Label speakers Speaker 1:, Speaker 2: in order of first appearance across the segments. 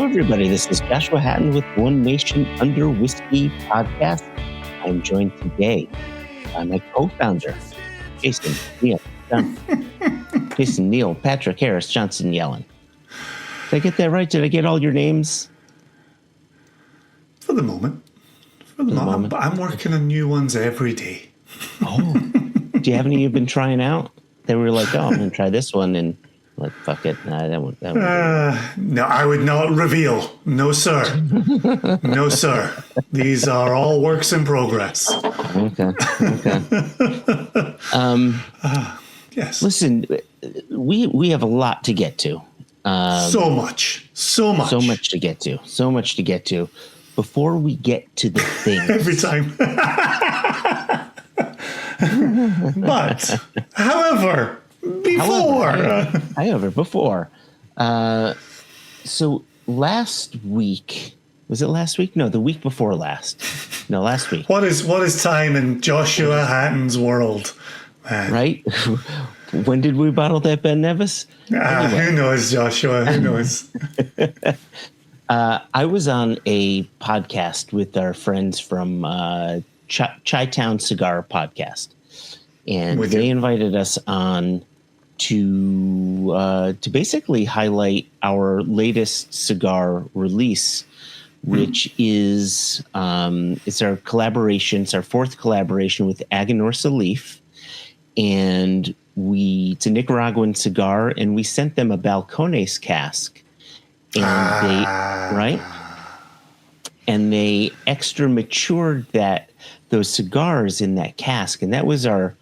Speaker 1: Hello, everybody. This is Joshua Hatton with One Nation Under Whiskey podcast. I'm joined today by my co-founder, Jason, Neil, Patrick, Harris, Johnson, Yellen. Did I get that right? Did I get all your names?
Speaker 2: For the moment. But I'm working on new ones every day.
Speaker 1: Oh, do you have any you've been trying out? They were like, oh, I'm going to try this one, and like, fuck it. Nah, that one.
Speaker 2: No, I would not reveal. No, sir. No, sir. These are all works in progress.
Speaker 1: Okay.
Speaker 2: Yes.
Speaker 1: Listen, we have a lot to get to.
Speaker 2: So much
Speaker 1: to get to. Before we get to the things.
Speaker 2: Every time. But, however, before. So last week, was it last week? No, the week before last. No, last week. What is time in Joshua Hatton's world, man?
Speaker 1: Right? When did we bottle that Ben Nevis?
Speaker 2: Anyway. Who knows, Joshua? Who knows?
Speaker 1: I was on a podcast with our friends from Chi-Town Cigar Podcast, and they invited us on to basically highlight our latest cigar release, which is it's our collaboration. It's our fourth collaboration with Aganorsa Leaf, and it's a Nicaraguan cigar, and we sent them a Balcones cask. And they extra matured those cigars in that cask, and that was our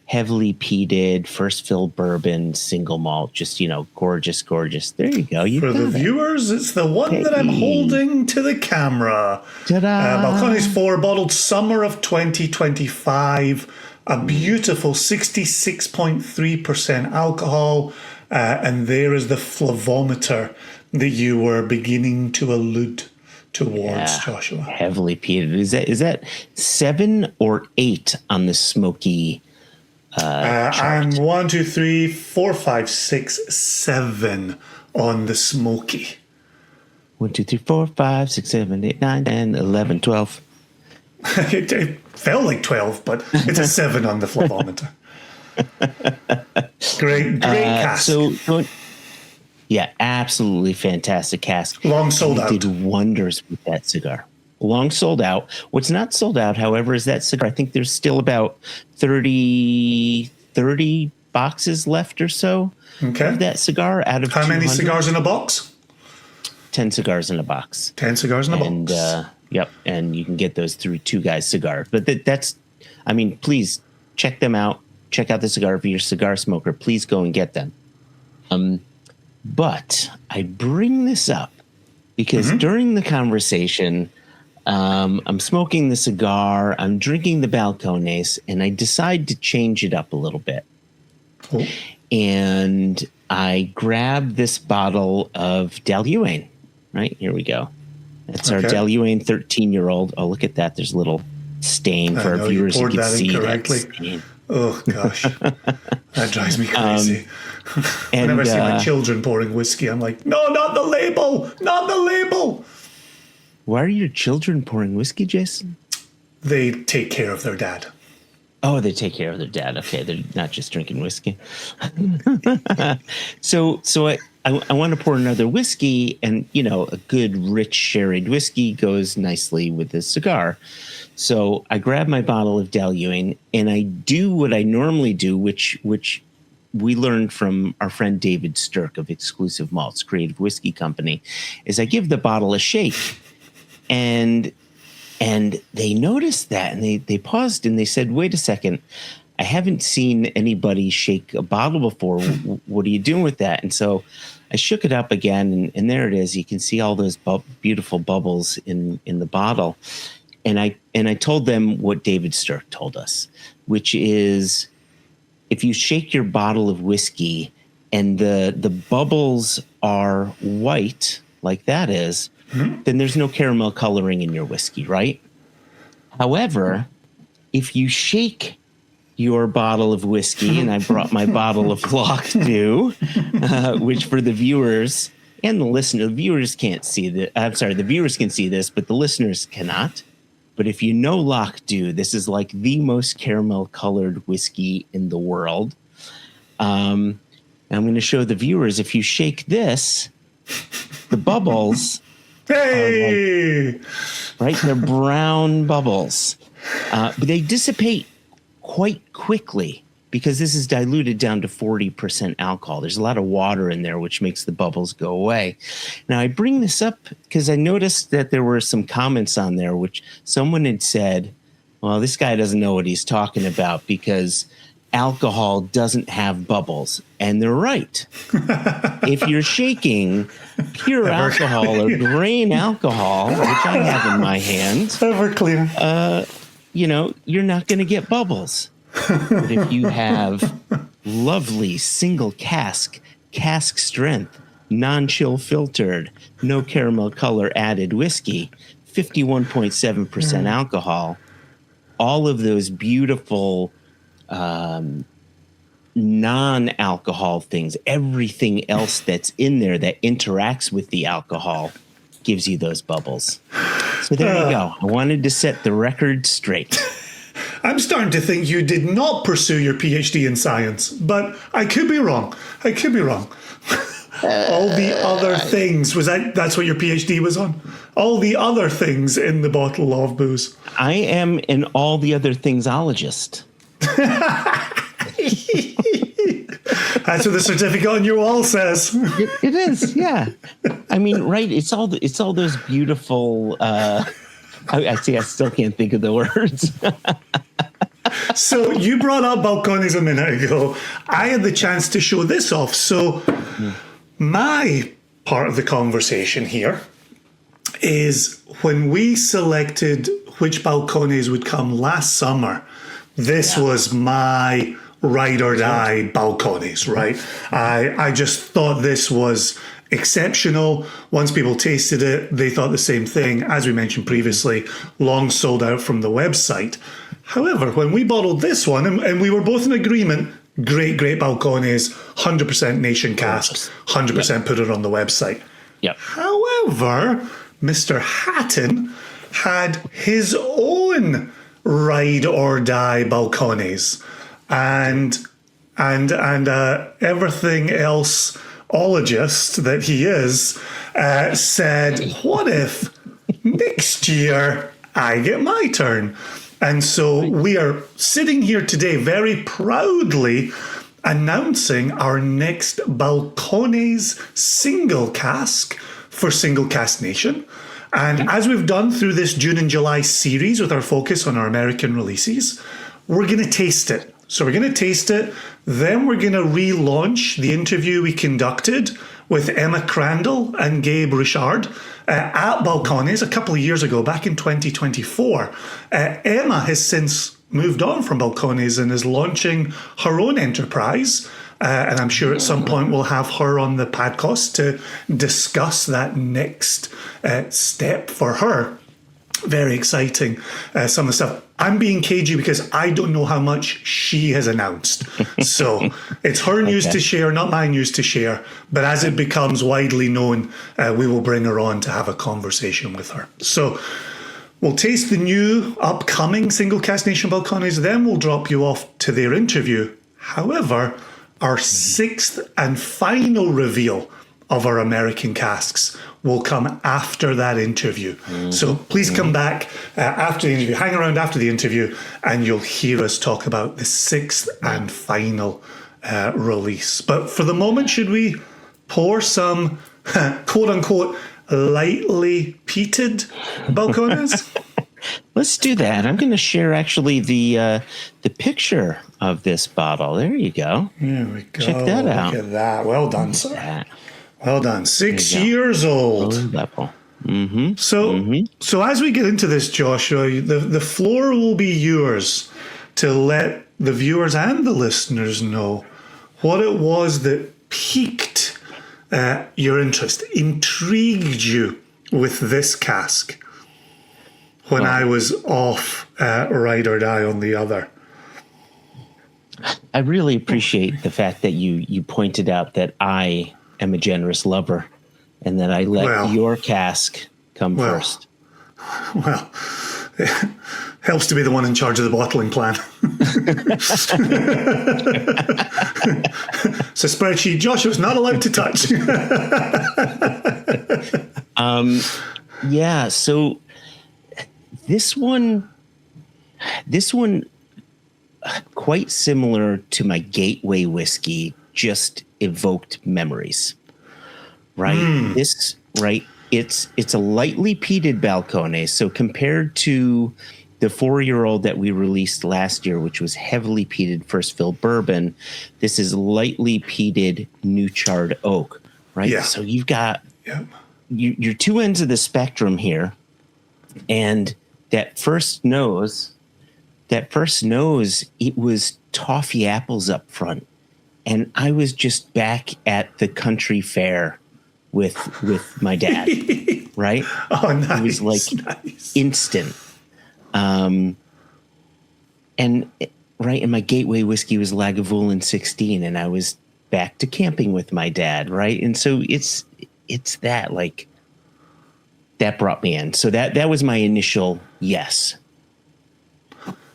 Speaker 1: heavily peated first fill bourbon single malt, just gorgeous. There you go.
Speaker 2: For the viewers, it's the one that I'm holding to the camera. Balcones 4, bottled summer of 2025. A beautiful 66.3% alcohol, and there is the flavometer that you were beginning to allude towards, Joshua.
Speaker 1: Heavily peated. Is that 7 or 8 on the smoky?
Speaker 2: I'm 1, 2, 3, 4, 5, 6, 7 on the smoky.
Speaker 1: 1, 2, 3, 4, 5, 6, 7, 8, 9, 10, 11, 12.
Speaker 2: It felt like 12, but it's a 7 on the flavometer. Great cask.
Speaker 1: Yeah, absolutely fantastic cask.
Speaker 2: Long sold out.
Speaker 1: Did wonders with that cigar. Long sold out. What's not sold out, however, is that cigar. I think there's still about 30 boxes left or so of that cigar out of
Speaker 2: How
Speaker 1: 200.
Speaker 2: many cigars in a box?
Speaker 1: 10 cigars in a box.
Speaker 2: 10 cigars in a box.
Speaker 1: Yep, and you can get those through Two Guys Cigar. But please check them out. Check out the cigar. If you're a cigar smoker, please go and get them. But I bring this up because during the conversation, I'm smoking the cigar, I'm drinking the Balcones, and I decide to change it up a little bit.
Speaker 2: Cool.
Speaker 1: And I grab this bottle of Daluane. Right, here we go. That's our Daluane 13-year-old. Oh, look at that. There's a little stain for our viewers. You can see that stain.
Speaker 2: Oh, gosh. That drives me crazy. Whenever I see my children pouring whiskey, I'm like, no, not the label. Not the label.
Speaker 1: Why are your children pouring whiskey, Jason?
Speaker 2: They take care of their dad.
Speaker 1: Oh, they take care of their dad. Okay, they're not just drinking whiskey. So I want to pour another whiskey, and a good rich sherried whiskey goes nicely with this cigar. So I grab my bottle of Daluane, and I do what I normally do, which we learned from our friend David Stirk of Exclusive Malts Creative Whiskey Company, is I give the bottle a shake, and they noticed that, and they paused and they said, "Wait a second. I haven't seen anybody shake a bottle before. What are you doing with that?" And so I shook it up again, and there it is. You can see all those beautiful bubbles in the bottle. And I told them what David Stirk told us, which is if you shake your bottle of whiskey and the bubbles are white, like that is, then there's no caramel coloring in your whiskey, right? However, if you shake your bottle of whiskey, and I brought my bottle of Loch New, which for the viewers and the viewers can't see the viewers can see this, but the listeners cannot. But if you know Loch Dew, this is like the most caramel colored whiskey in the world. I'm going to show the viewers, if you shake this, the bubbles,
Speaker 2: hey,
Speaker 1: right? They're brown bubbles, but they dissipate quite quickly because this is diluted down to 40% alcohol. There's a lot of water in there, which makes the bubbles go away. Now, I bring this up because I noticed that there were some comments on there, which someone had said, well, this guy doesn't know what he's talking about because alcohol doesn't have bubbles. And they're right. If you're shaking pure alcohol or grain alcohol, which I have in my hand,
Speaker 2: Everclear,
Speaker 1: you're not going to get bubbles. But if you have lovely single cask strength, non-chill filtered, no caramel color added whiskey, 51.7% alcohol, all of those beautiful non-alcohol things, everything else that's in there that interacts with the alcohol gives you those bubbles. So there you go. I wanted to set the record straight.
Speaker 2: I'm starting to think you did not pursue your PhD in science, but I could be wrong. All the other things, that's what your PhD was on? All the other things in the bottle of booze.
Speaker 1: I am an all the other thingsologist.
Speaker 2: That's what the certificate on your wall says.
Speaker 1: It is, yeah. I mean, right? It's all those beautiful. I still can't think of the words.
Speaker 2: So you brought up Balcones a minute ago. I had the chance to show this off. So my part of the conversation here is when we selected which Balcones would come last summer, this was my ride or die Balcones, right? I just thought this was exceptional. Once people tasted it, they thought the same thing. As we mentioned previously, long sold out from the website. However, when we bottled this one, and we were both in agreement, great Balcones, 100% nation casks, 100% put it on the website.
Speaker 1: Yep.
Speaker 2: However, Mr. Hatton had his own ride or die Balcones, and everything else ologist that he is said, what if next year I get my turn? And so we are sitting here today very proudly announcing our next Balcones single cask for Single Cask Nation. And as we've done through this June and July series with our focus on our American releases, we're going to taste it. So we're going to taste it. Then we're going to relaunch the interview we conducted with Emma Crandall and Gabe Richard at Balcones a couple of years ago, back in 2024. Emma has since moved on from Balcones and is launching her own enterprise. And I'm sure at some point we'll have her on the podcast to discuss that next step for her. Very exciting. Some of the stuff. I'm being cagey because I don't know how much she has announced. So it's her news to share, not my news to share. But as it becomes widely known, we will bring her on to have a conversation with her. So we'll taste the new upcoming Single Cask Nation Balcones. Then we'll drop you off to their interview. However, our sixth and final reveal of our American casks will come after that interview. So please come back after the interview, hang around after the interview, and you'll hear us talk about the sixth and final release. But for the moment, should we pour some quote unquote lightly peated Balcones?
Speaker 1: Let's do that. I'm going to share actually the picture of this bottle. There you go.
Speaker 2: There we go.
Speaker 1: Check that out.
Speaker 2: Look at that. Well done, sir. Well done. 6 years old. So as we get into this, Joshua, the floor will be yours to let the viewers and the listeners know what it was that piqued your interest, intrigued you with this cask when I was off ride or die on the other.
Speaker 1: I really appreciate the fact that you pointed out that I am a generous lover and then I let
Speaker 2: Well.
Speaker 1: your cask come first.
Speaker 2: Well, it helps to be the one in charge of the bottling plan. It's a spreadsheet Joshua's not allowed to touch.
Speaker 1: Yeah, so this one, quite similar to my gateway whiskey, just evoked memories. Right? It's a lightly peated Balcones. So compared to the 4-year-old that we released last year, which was heavily peated first fill bourbon, this is lightly peated new charred oak. Right?
Speaker 2: Yeah.
Speaker 1: So you've got you're two ends of the spectrum here, and that first nose, it was toffee apples up front, and I was just back at the country fair with my dad, right?
Speaker 2: Oh, nice!
Speaker 1: It was like instant, and my gateway whiskey was Lagavulin 16, and I was back to camping with my dad, right? And so it's that, like, that brought me in. So that was my initial yes.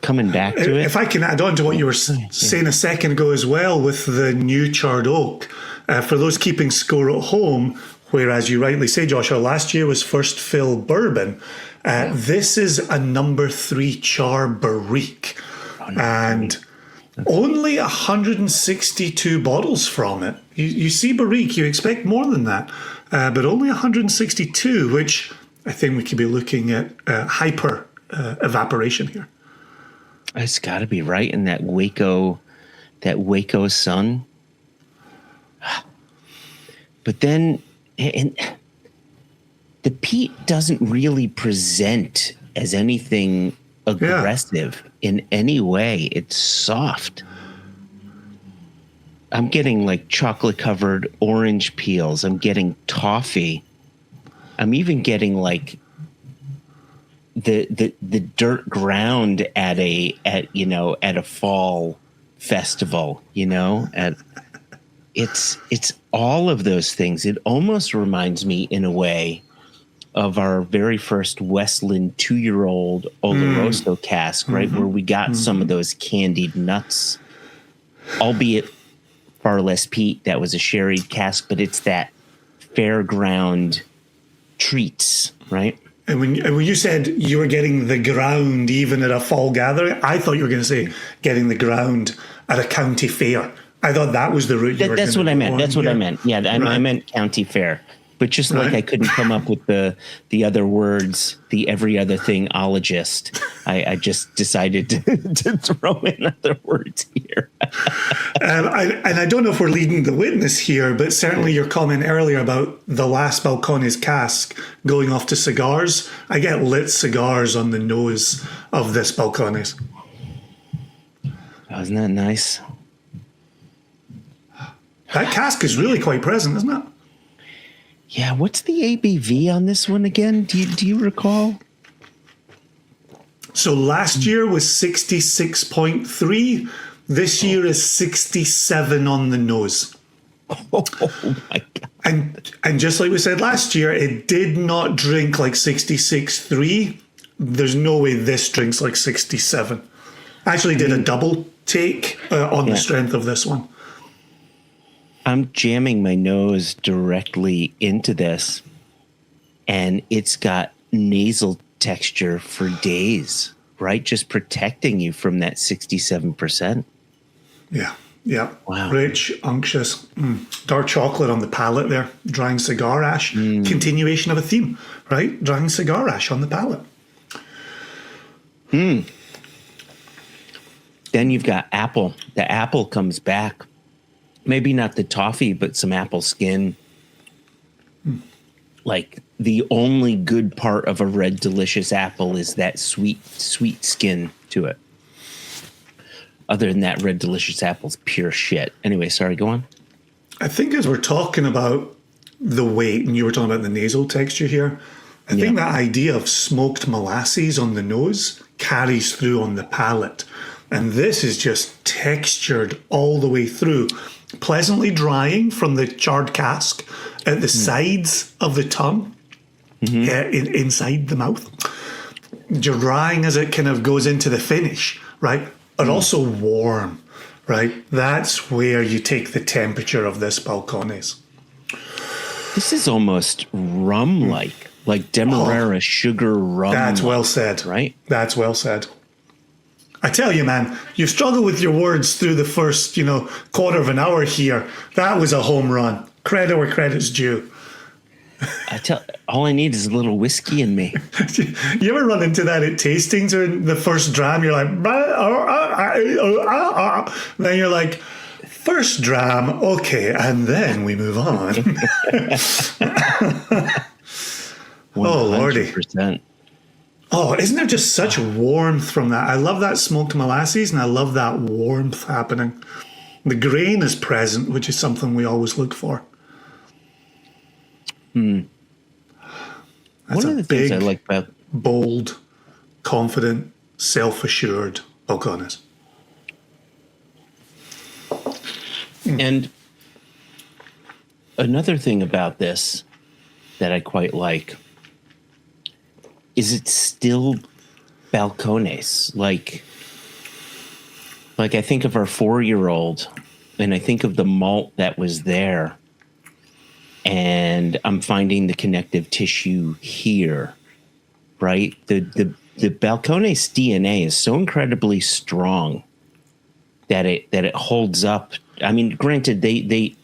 Speaker 1: Coming back to it.
Speaker 2: If I can add on to what you were saying a second ago as well with the new charred oak, for those keeping score at home, whereas you rightly say, Joshua, last year was first fill bourbon, this is a number 3 char barrique. And only 162 bottles from it. You see barrique, you expect more than that, but only 162, which I think we could be looking at hyper evaporation here.
Speaker 1: It's got to be right in that Waco sun. But then, and the peat doesn't really present as anything aggressive in any way. It's soft. I'm getting like chocolate covered orange peels. I'm getting toffee. I'm even getting like the dirt ground at a fall festival, it's all of those things. It almost reminds me in a way of our very first Westland 2-year-old Oloroso cask, right? Where we got some of those candied nuts, albeit far less peat. That was a sherried cask, but it's that fairground treats, right?
Speaker 2: And when you said you were getting the ground even at a fall gathering, I thought you were going to say getting the ground at a county fair. I thought that was the route.
Speaker 1: That's what I meant. That's what I meant. Yeah, I meant county fair. But just like I couldn't come up with the other words, the every other thing ologist, I just decided to throw in other words here.
Speaker 2: I don't know if we're leading the witness here, but certainly your comment earlier about the last Balcones cask going off to cigars, I get lit cigars on the nose of this Balcones.
Speaker 1: Oh, isn't that nice?
Speaker 2: That cask is really quite present, isn't it?
Speaker 1: Yeah, what's the ABV on this one again? Do you recall?
Speaker 2: So last year was 66.3. This year is 67 on the nose.
Speaker 1: Oh my God.
Speaker 2: And just like we said last year, it did not drink like 66.3. There's no way this drinks like 67. I actually did a double take on the strength of this one.
Speaker 1: I'm jamming my nose directly into this, and it's got nasal texture for days, right? Just protecting you from that 67%.
Speaker 2: Yeah.
Speaker 1: Wow.
Speaker 2: Rich, unctuous, dark chocolate on the palate there. Drying cigar ash. Continuation of a theme, right? Drying cigar ash on the palate.
Speaker 1: Then you've got apple. The apple comes back. Maybe not the toffee, but some apple skin. Like the only good part of a red delicious apple is that sweet skin to it. Other than that, red delicious apple's pure shit. Anyway, sorry, go on.
Speaker 2: I think as we're talking about the weight, and you were talking about the nasal texture here, I think that idea of smoked molasses on the nose carries through on the palate. And this is just textured all the way through. pleasantly drying from the charred cask at the sides of the tongue, inside the mouth. Drying as it kind of goes into the finish, right? But also warm, right? That's where you take the temperature of this Balcones.
Speaker 1: This is almost rum-like Demerara sugar rum.
Speaker 2: That's well said.
Speaker 1: Right?
Speaker 2: That's well said. I tell you, man, you struggle with your words through the first, quarter of an hour here. That was a home run. Credit where credit's due.
Speaker 1: All I need is a little whiskey in me.
Speaker 2: You ever run into that at tastings or in the first dram? You're like, then you're like, first dram, okay, and then we move on.
Speaker 1: 100%.
Speaker 2: Oh, Lordy. Oh, isn't there just such warmth from that? I love that smoked molasses, and I love that warmth happening. The grain is present, which is something we always look for.
Speaker 1: One of the things I like about
Speaker 2: bold, confident, self-assured Balcones.
Speaker 1: And another thing about this that I quite like is it's still Balcones. Like I think of our 4-year-old, and I think of the malt that was there. And I'm finding the connective tissue here, right? The Balcones DNA is so incredibly strong that it holds up. I mean, granted, they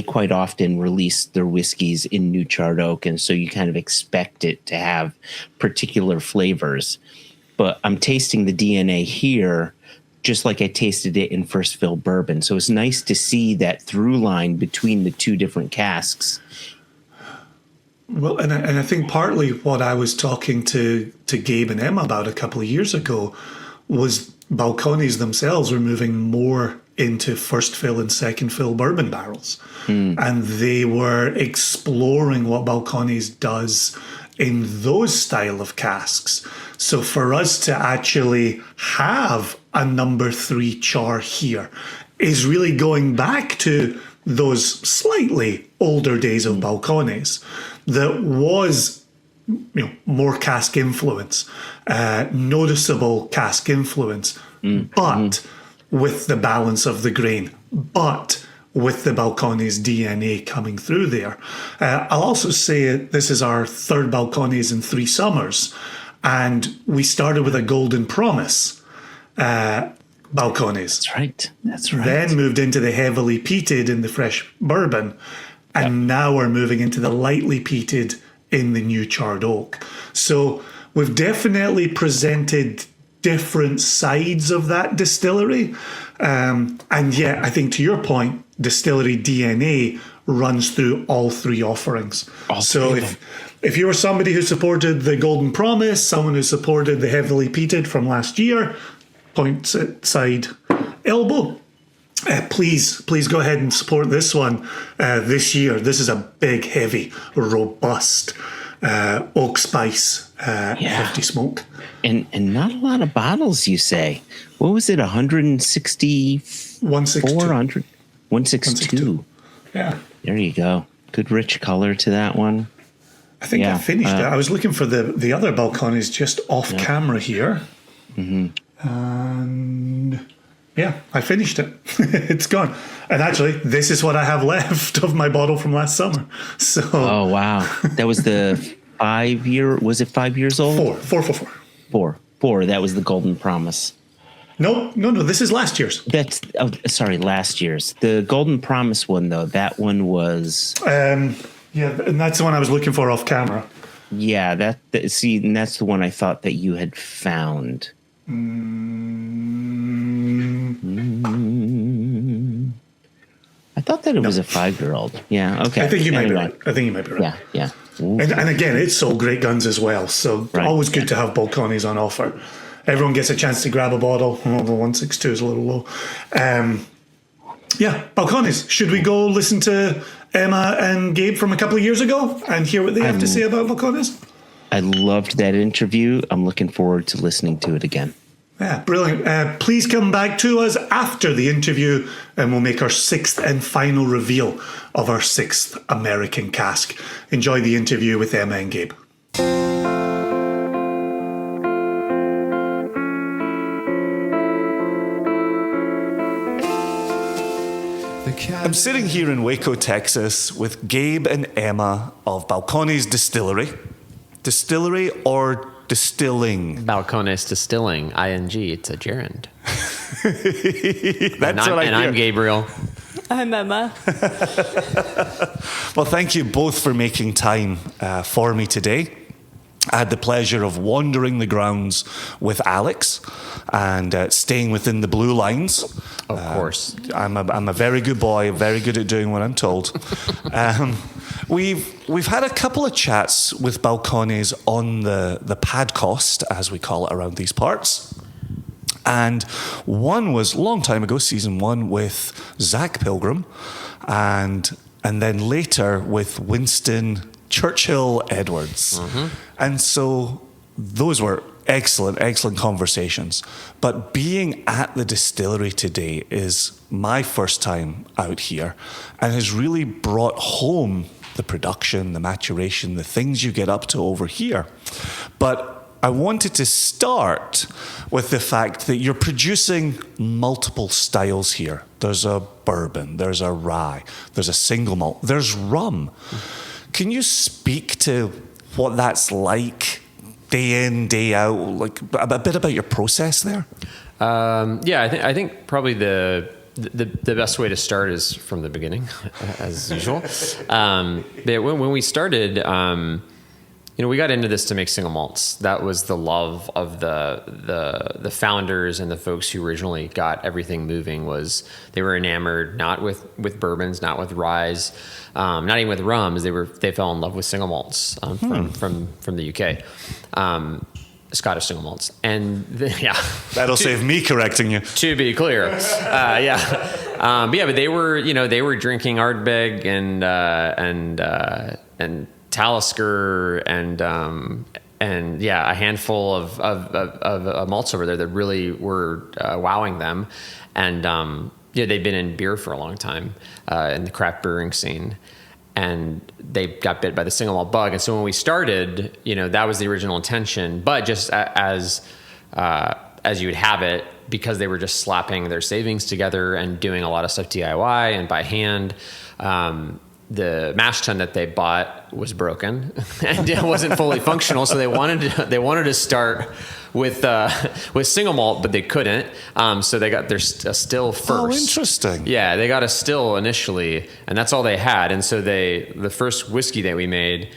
Speaker 1: quite often release their whiskeys in new charred oak, and so you kind of expect it to have particular flavors. But I'm tasting the DNA here, just like I tasted it in first fill bourbon. So it's nice to see that through line between the two different casks.
Speaker 2: Well, and I think partly what I was talking to Gabe and Emma about a couple of years ago was Balcones themselves were moving more into first fill and second fill bourbon barrels. And they were exploring what Balcones does in those style of casks. So for us to actually have a number 3 char here is really going back to those slightly older days of Balcones that was more cask influence, noticeable cask influence, but with the balance of the grain, but with the Balcones DNA coming through there. I'll also say this is our third Balcones in 3 summers, and we started with a Golden Promise Balcones.
Speaker 1: That's right.
Speaker 2: Then moved into the heavily peated in the fresh bourbon, and now we're moving into the lightly peated in the new charred oak. So we've definitely presented different sides of that distillery. And yet, I think to your point, distillery DNA runs through all 3 offerings. So if you were somebody who supported the Golden Promise, someone who supported the heavily peated from last year, point at side elbow, please go ahead and support this one this year. This is a big, heavy, robust oak spice, hefty smoke.
Speaker 1: And not a lot of bottles, you say. What was it, 160?
Speaker 2: 162.
Speaker 1: 162.
Speaker 2: Yeah.
Speaker 1: There you go. Good rich color to that one.
Speaker 2: I think I finished it. I was looking for the other Balcones just off camera here. And I finished it. It's gone. And actually, this is what I have left of my bottle from last summer. So.
Speaker 1: Oh, wow. That was the 5-year, was it 5 years old?
Speaker 2: 4.
Speaker 1: Four. That was the Golden Promise.
Speaker 2: No. This is last year's.
Speaker 1: Last year's. The Golden Promise one, though, that one was.
Speaker 2: And that's the one I was looking for off camera.
Speaker 1: Yeah, and that's the one I thought that you had found. I thought that it was a 5-year-old. Yeah, okay.
Speaker 2: I think you might be right.
Speaker 1: Yeah.
Speaker 2: And again, it's sold great guns as well. So always good to have Balcones on offer. Everyone gets a chance to grab a bottle. The 162 is a little low. Balcones. Should we go listen to Emma and Gabe from a couple of years ago and hear what they have to say about Balcones?
Speaker 1: I loved that interview. I'm looking forward to listening to it again.
Speaker 2: Yeah, brilliant. Please come back to us after the interview, and we'll make our 6th and final reveal of our 6th American cask. Enjoy the interview with Emma and Gabe. I'm sitting here in Waco, Texas with Gabe and Emma of Balcones Distillery. Distillery or distilling?
Speaker 3: Balcones Distilling, ING. It's a gerund. I'm Gabriel.
Speaker 4: I'm Emma.
Speaker 2: Well, thank you both for making time for me today. I had the pleasure of wandering the grounds with Alex and staying within the blue lines.
Speaker 3: Of course.
Speaker 2: I'm a very good boy, very good at doing what I'm told. We've had a couple of chats with Balcones on the podcast, as we call it around these parts. And one was a long time ago, season 1, with Zach Pilgrim, and then later with Winston Churchill Edwards. Mm-hmm. And so those were excellent conversations. But being at the distillery today is my first time out here and has really brought home the production, the maturation, the things you get up to over here. But I wanted to start with the fact that you're producing multiple styles here. There's a bourbon, there's a rye, there's a single malt, there's rum. Can you speak to what that's like day in, day out, like a bit about your process there?
Speaker 3: I think probably the best way to start is from the beginning, as usual. When we started, we got into this to make single malts. That was the love of the founders and the folks who originally got everything moving. Was they were enamored not with bourbons, not with ryes, not even with rums. They fell in love with single malts from the UK. Scottish single malts, and
Speaker 2: that'll save me correcting you.
Speaker 3: To be clear, but they were drinking Ardbeg and Talisker and a handful of malts over there that really were wowing them, and they've been in beer for a long time in the craft brewing scene. And they got bit by the single malt bug. And so when we started, that was the original intention. But just as you would have it, because they were just slapping their savings together and doing a lot of stuff DIY and by hand, the mash tun that they bought was broken and it wasn't fully functional. So they wanted to start with single malt, but they couldn't. So they got their still first.
Speaker 2: Oh, interesting.
Speaker 3: Yeah, they got a still initially, and that's all they had. And so the first whiskey that we made,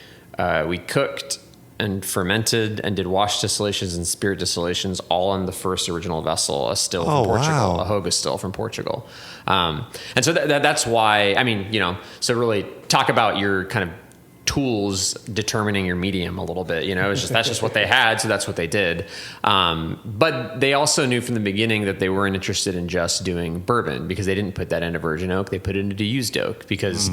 Speaker 3: we cooked and fermented and did wash distillations and spirit distillations all in the first original vessel, a still from Portugal, a Hoga still from Portugal. And so that's why, so really talk about your kind of tools determining your medium a little bit, that's just what they had. So that's what they did. But they also knew from the beginning that they weren't interested in just doing bourbon, because they didn't put that into virgin oak. They put it into used oak because,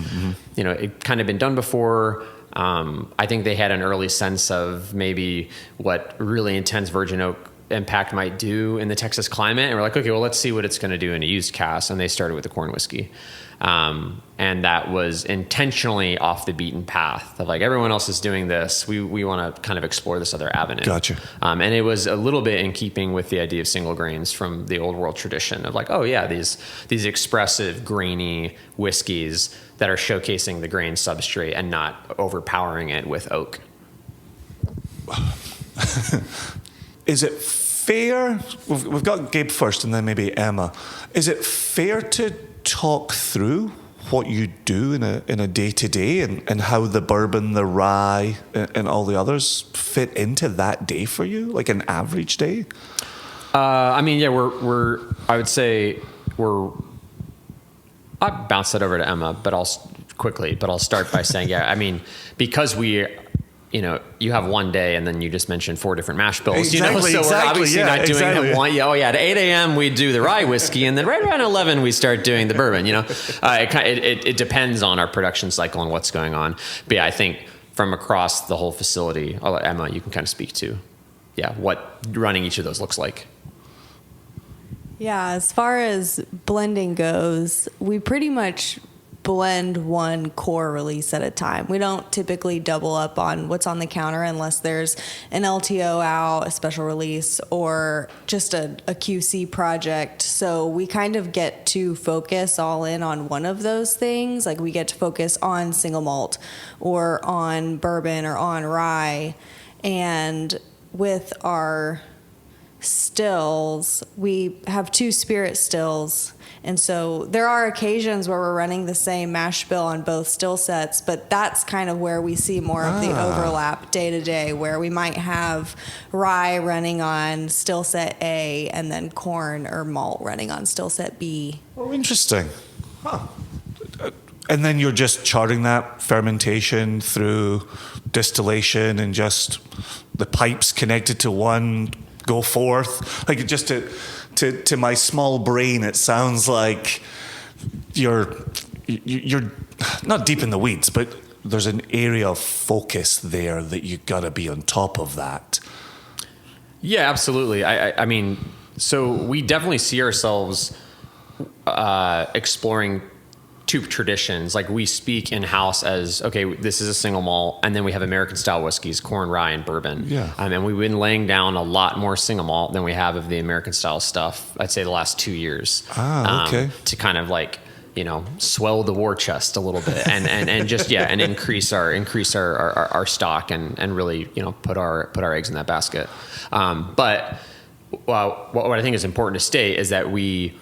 Speaker 3: it kind of been done before. I think they had an early sense of maybe what really intense virgin oak impact might do in the Texas climate. And we're like, okay, well, let's see what it's going to do in a used cask. And they started with the corn whiskey. And that was intentionally off the beaten path of like, everyone else is doing this. We want to kind of explore this other avenue.
Speaker 2: Gotcha.
Speaker 3: And it was a little bit in keeping with the idea of single grains from the old world tradition of like, oh yeah, these expressive grainy whiskeys that are showcasing the grain substrate and not overpowering it with oak.
Speaker 2: Is it fair? We've got Gabe first and then maybe Emma. Is it fair to talk through what you do in a day-to-day and how the bourbon, the rye, and all the others fit into that day for you, like an average day?
Speaker 3: I would say I'll bounce that over to Emma, but I'll start by saying, because you have one day and then you just mentioned 4 different mash bills,
Speaker 2: Exactly,
Speaker 3: so we're obviously not doing them one. At 8 a.m. we do the rye whiskey, and then right around 11 we start doing the bourbon. It depends on our production cycle and what's going on. But I think from across the whole facility, I'll let Emma, you can kind of speak to, what running each of those looks like.
Speaker 4: Yeah, as far as blending goes, we pretty much blend one core release at a time. We don't typically double up on what's on the counter unless there's an LTO out, a special release, or just a QC project. So we kind of get to focus all in on one of those things. Like we get to focus on single malt or on bourbon or on rye. And with our stills, we have 2 spirit stills, and so there are occasions where we're running the same mash bill on both still sets, but that's kind of where we see more of the overlap day to day, where we might have rye running on still set A and then corn or malt running on still set B.
Speaker 5: Oh, interesting. Huh. And then you're just charting that fermentation through distillation and just the pipes connected to one go forth. Like, just to my small brain, it sounds like you're not deep in the weeds, but there's an area of focus there that you got to be on top of that.
Speaker 3: Yeah, absolutely. I mean, so we definitely see ourselves exploring 2 traditions. Like, we speak in-house as, okay, this is a single malt, and then we have American style whiskeys, corn, rye, and bourbon.
Speaker 5: Yeah.
Speaker 3: And we've been laying down a lot more single malt than we have of the American style stuff, I'd say the last 2 years.
Speaker 5: Okay.
Speaker 3: To kind of like, swell the war chest a little bit and just, and increase our stock and really, put our eggs in that basket. But what I think is important to state is that we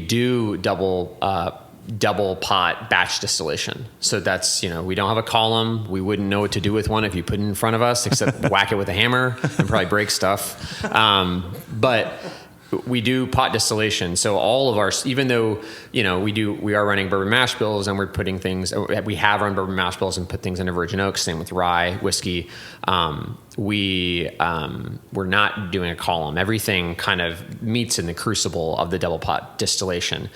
Speaker 3: do double pot batch distillation. So that's, we don't have a column. We wouldn't know what to do with one if you put it in front of us, except whack it with a hammer and probably break stuff. But we do pot distillation. So all of our, even though, we are running bourbon mash bills and we have run bourbon mash bills and put things into virgin oak, same with rye, whiskey. We're not doing a column. Everything kind of meets in the crucible of the double pot distillation.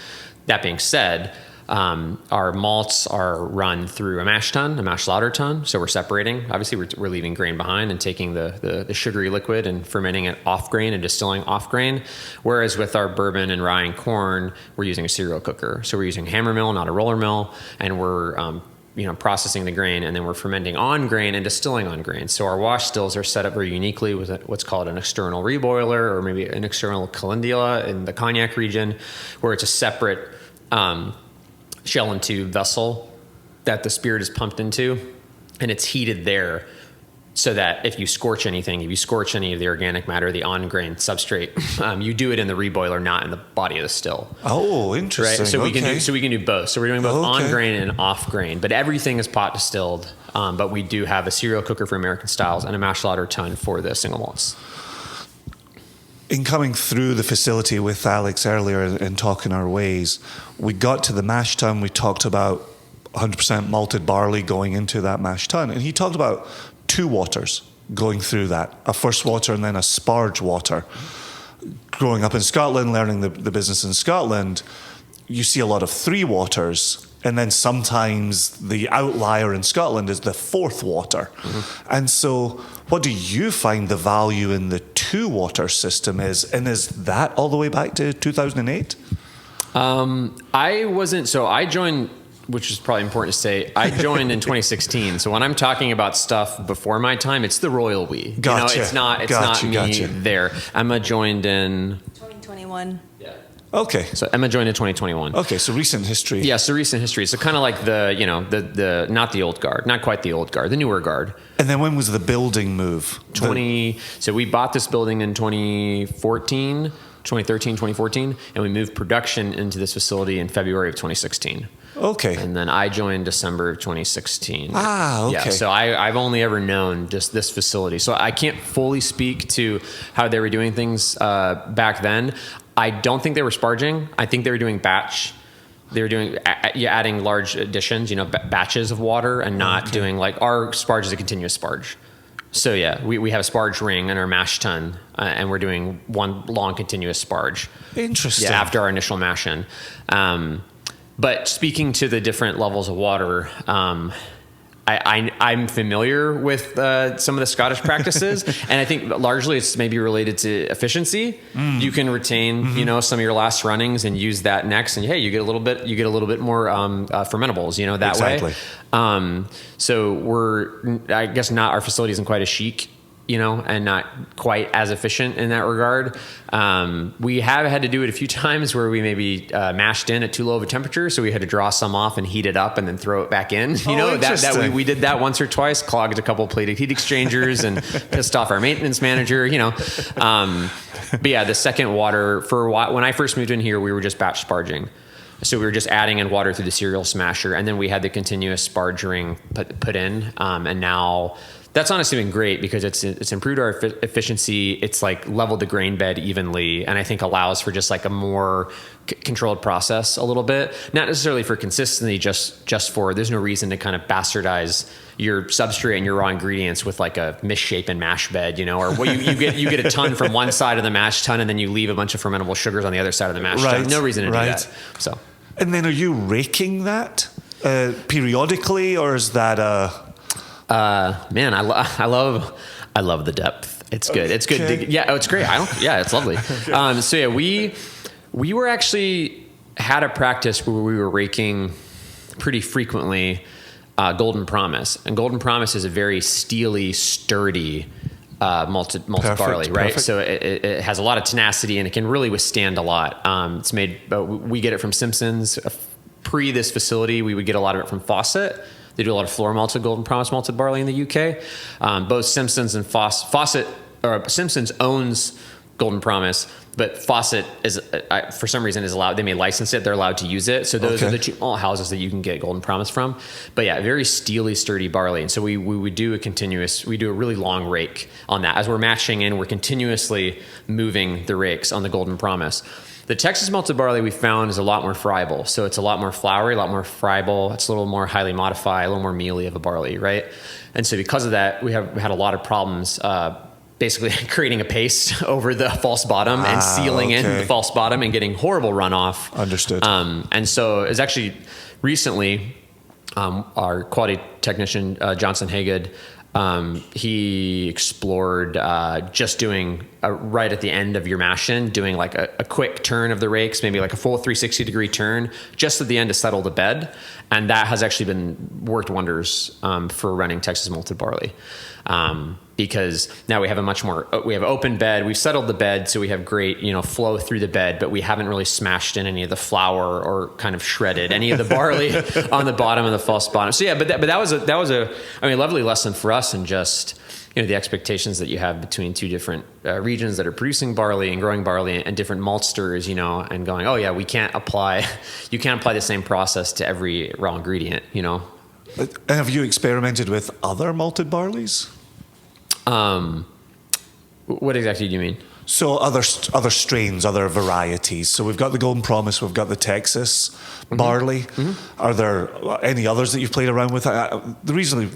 Speaker 3: That being said, our malts are run through a mash lauter tun. So we're separating. Obviously, we're leaving grain behind and taking the sugary liquid and fermenting it off grain and distilling off grain. Whereas with our bourbon and rye and corn, we're using a cereal cooker. So we're using hammer mill, not a roller mill, and we're processing the grain, and then we're fermenting on grain and distilling on grain. So our wash stills are set up very uniquely with what's called an external reboiler, or maybe an external calendula in the cognac region, where it's a separate shell and tube vessel that the spirit is pumped into, and it's heated there so that if you scorch any of the organic matter, the on-grain substrate, you do it in the reboiler, not in the body of the still.
Speaker 5: Oh, interesting.
Speaker 3: Right? So we can do both. So we're doing both
Speaker 5: Okay.
Speaker 3: on-grain and off-grain, but everything is pot distilled. But we do have a cereal cooker for American styles and a mash lauter tun for the single malts.
Speaker 5: In coming through the facility with Alex earlier and talking our ways, we got to the mash tun. We talked about 100% malted barley going into that mash tun. And he talked about 2 waters going through that, a first water and then a sparge water. Growing up in Scotland, learning the business in Scotland, you see a lot of 3 waters. And then sometimes the outlier in Scotland is the 4th water. Mm-hmm. And so what do you find the value in the 2 water system is? And is that all the way back to 2008?
Speaker 3: I joined, which is probably important to say, I joined in 2016. So when I'm talking about stuff before my time, it's the royal we.
Speaker 5: Gotcha.
Speaker 3: It's not me there. Emma joined in
Speaker 4: 2021.
Speaker 3: Yeah.
Speaker 5: Okay.
Speaker 3: So Emma joined in 2021.
Speaker 5: Okay, so recent history.
Speaker 3: Yeah, so recent history. So kind of like the not the old guard, not quite the old guard, the newer guard.
Speaker 5: And then when was the building move?
Speaker 3: So we bought this building in 2013, 2014, and we moved production into this facility in February of 2016.
Speaker 5: Okay.
Speaker 3: And then I joined December of 2016.
Speaker 5: Okay.
Speaker 3: Yeah, so I've only ever known just this facility. So I can't fully speak to how they were doing things back then. I don't think they were sparging. I think they were doing batch. They were doing adding large additions, batches of water, and not doing like our sparge is a continuous sparge. So yeah, we have a sparge ring in our mash tun, and we're doing one long continuous sparge.
Speaker 5: Interesting.
Speaker 3: Yeah, after our initial mash in. But speaking to the different levels of water, I'm familiar with some of the Scottish practices, and I think largely it's maybe related to efficiency. You can retain, you know, some of your last runnings and use that next, and hey, you get a little bit more fermentables, you know, that
Speaker 5: Exactly.
Speaker 3: way. So I guess not, our facility isn't quite as chic, you know, and not quite as efficient in that regard. We have had to do it a few times where we maybe mashed in at too low of a temperature, so we had to draw some off and heat it up and then throw it back in. You know, that we did that once or twice, clogged a couple of plated heat exchangers and pissed off our maintenance manager, you know. But yeah, the second water, for a while, when I first moved in here, we were just batch sparging. So we were just adding in water through the cereal smasher, and then we had the continuous spargering put in, and now that's honestly been great because it's improved our efficiency. It's like leveled the grain bed evenly, and I think allows for just like a more controlled process a little bit. Not necessarily for consistency, just for, there's no reason to kind of bastardize your substrate and your raw ingredients with like a misshapen mash bed, you know, or you get a ton from one side of the mash tun and then you leave a bunch of fermentable sugars on the other side of the mash tun. No reason to do that. So,
Speaker 5: and then are you raking that periodically, or is that
Speaker 3: man, I love the depth. It's good. It's good. Yeah. Oh, it's great. It's lovely. So yeah, we were actually had a practice where we were raking pretty frequently, Golden Promise, and Golden Promise is a very steely, sturdy, malted barley, right?
Speaker 5: Perfect.
Speaker 3: So it has a lot of tenacity and it can really withstand a lot. It's made, we get it from Simpson's. Pre this facility, we would get a lot of it from Fawcett. They do a lot of floor malted Golden Promise malted barley in the UK. Both Simpsons and Simpsons owns Golden Promise, but Fawcett is for some reason is allowed. They may license it; they're allowed to use it. So those are the two houses that you can get Golden Promise from. But yeah, very steely, sturdy barley. And so we would do a really long rake on that. As we're matching in, we're continuously moving the rakes on the Golden Promise. The Texas malted barley we found is a lot more friable. So it's a lot more floury, a lot more friable. It's a little more highly modified, a little more mealy of a barley, right? And so because of that, we had a lot of problems basically creating a paste over the false bottom and sealing in the false bottom and getting horrible runoff.
Speaker 5: Understood.
Speaker 3: And so it's actually recently our quality technician, Johnson Haygood, he explored just doing right at the end of your mash in, doing like a quick turn of the rakes, maybe like a full 360-degree turn just at the end to settle the bed. And that has actually worked wonders for running Texas malted barley. Because now we have we have open bed, we've settled the bed, so we have great, flow through the bed, but we haven't really smashed in any of the flour or kind of shredded any of the barley on the bottom of the false bottom. So yeah, but that was a lovely lesson for us, and just, the expectations that you have between two different regions that are producing barley and growing barley and different maltsters, and going, oh yeah, you can't apply the same process to every raw ingredient,
Speaker 5: Have you experimented with other malted barleys?
Speaker 3: What exactly do you mean?
Speaker 5: So other strains, other varieties. So we've got the Golden Promise, we've got the Texas barley. Mm-hmm. Are there any others that you've played around with? The reason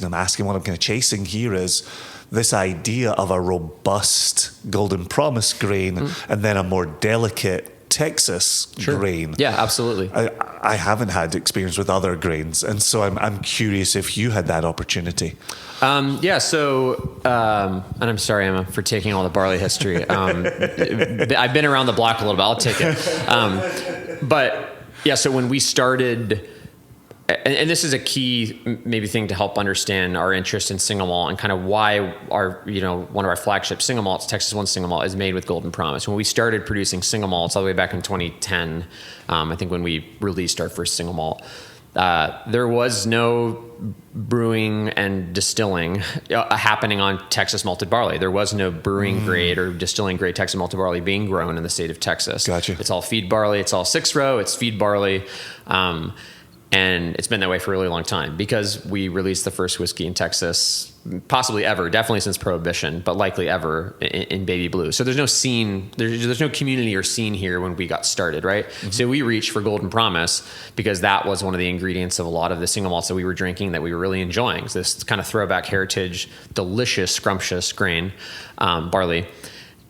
Speaker 5: I'm asking, what I'm kind of chasing here, is this idea of a robust Golden Promise grain and then a more delicate Texas grain.
Speaker 3: Yeah, absolutely.
Speaker 5: I haven't had experience with other grains, and so I'm curious if you had that opportunity.
Speaker 3: So and I'm sorry, Emma, for taking all the barley history. I've been around the block a little bit. I'll take it. But yeah, so when we started, and this is a key maybe thing to help understand our interest in single malt and kind of why our, one of our flagship single malts, Texas One Single Malt, is made with Golden Promise. When we started producing single malts all the way back in 2010, I think when we released our first single malt, there was no brewing and distilling happening on Texas malted barley. There was no brewing grade or distilling grade Texas malted barley being grown in the state of Texas.
Speaker 5: Gotcha.
Speaker 3: It's all feed barley. It's all 6-row. It's feed barley. And it's been that way for a really long time because we released the first whiskey in Texas, possibly ever, definitely since Prohibition, but likely ever in Baby Blue. So there's no scene, there's no community or scene here when we got started, right? Mm-hmm. So we reached for Golden Promise because that was one of the ingredients of a lot of the single malts that we were drinking that we were really enjoying. So this kind of throwback heritage, delicious, scrumptious grain, barley.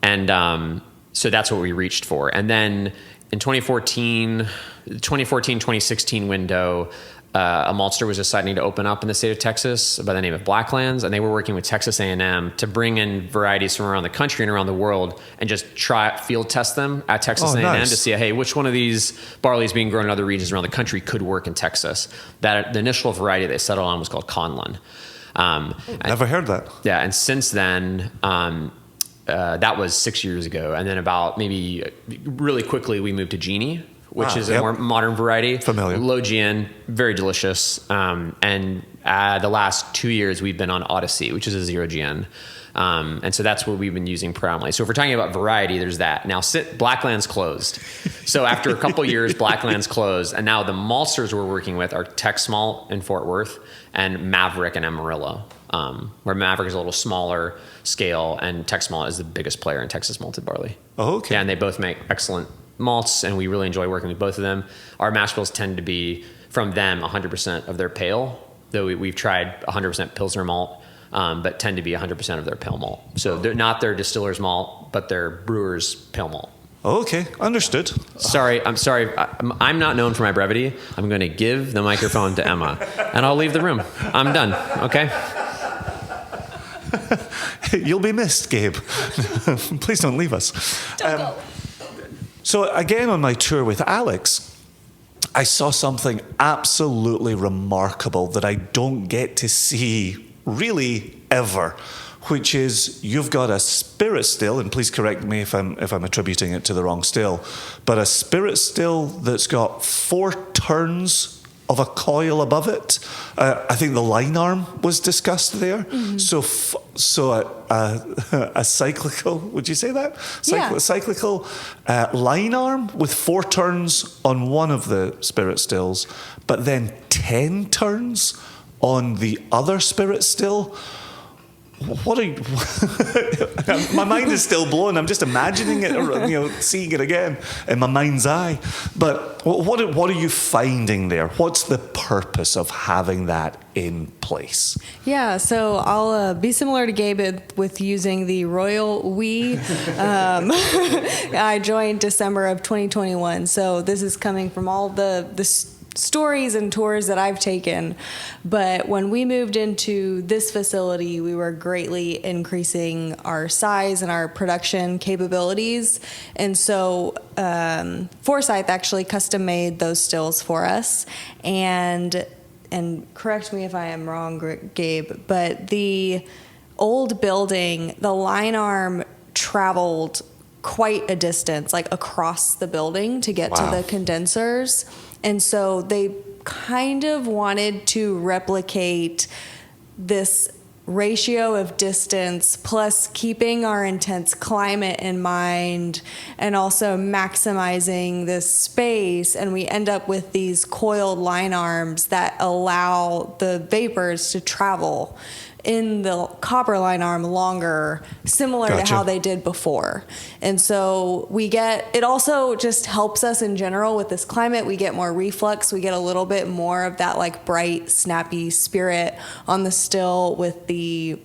Speaker 3: And so that's what we reached for. And then in 2014, 2016 window, a maltster was deciding to open up in the state of Texas by the name of Blacklands, and they were working with Texas A&M to bring in varieties from around the country and around the world and just try field test them at Texas A&M
Speaker 5: nice.
Speaker 3: to see, hey, which one of these barleys being grown in other regions around the country could work in Texas. That the initial variety they settled on was called Conlon.
Speaker 5: Never heard that.
Speaker 3: Yeah, and since then, that was 6 years ago, and then about maybe really quickly we moved to Genie, which is a more modern variety.
Speaker 5: Familiar.
Speaker 3: Low GN, very delicious. And the last 2 years we've been on Odyssey, which is a 0 GN. And so that's what we've been using predominantly. So if we're talking about variety, there's that. Now, Blackland's closed. So after a couple years, Blackland's closed. And now the maltsters we're working with are Tex Malt in Fort Worth and Maverick in Amarillo, where Maverick is a little smaller scale and Tex Malt is the biggest player in Texas malted barley.
Speaker 5: Oh, okay.
Speaker 3: Yeah, and they both make excellent malts, and we really enjoy working with both of them. Our mash bills tend to be from them 100% of their pale, though we've tried 100% Pilsner malt, but tend to be 100% of their pale malt. So they're not their distiller's malt, but their brewer's pale malt.
Speaker 5: Okay, understood.
Speaker 3: I'm sorry. I'm not known for my brevity. I'm going to give the microphone to Emma, and I'll leave the room. I'm done. Okay.
Speaker 5: You'll be missed, Gabe. Please don't leave us.
Speaker 4: Don't go.
Speaker 5: So again, on my tour with Alex, I saw something absolutely remarkable that I don't get to see really ever, which is you've got a spirit still, and please correct me if I'm attributing it to the wrong still, but a spirit still that's got 4 turns of a coil above it. I think the line arm was discussed there. Mm-hmm. So a cyclical, would you say that?
Speaker 4: Yeah.
Speaker 5: Cyclical line arm with 4 turns on one of the spirit stills, but then 10 turns on the other spirit still. What are you? My mind is still blown. I'm just imagining it, or, seeing it again in my mind's eye. But what are you finding there? What's the purpose of having that in place?
Speaker 4: Yeah, so I'll be similar to Gabe with using the Royal We. I joined December of 2021, so this is coming from all the stories and tours that I've taken. But when we moved into this facility, we were greatly increasing our size and our production capabilities. And so Forsyth actually custom made those stills for us. And correct me if I am wrong, Gabe, but the old building, the line arm traveled quite a distance, like across the building to get to the condensers. And so they kind of wanted to replicate this ratio of distance plus keeping our intense climate in mind and also maximizing this space. And we end up with these coiled line arms that allow the vapors to travel in the copper line arm longer, similar to how they did before. And so it also just helps us in general with this climate. We get more reflux. We get a little bit more of that like bright, snappy spirit on the still with the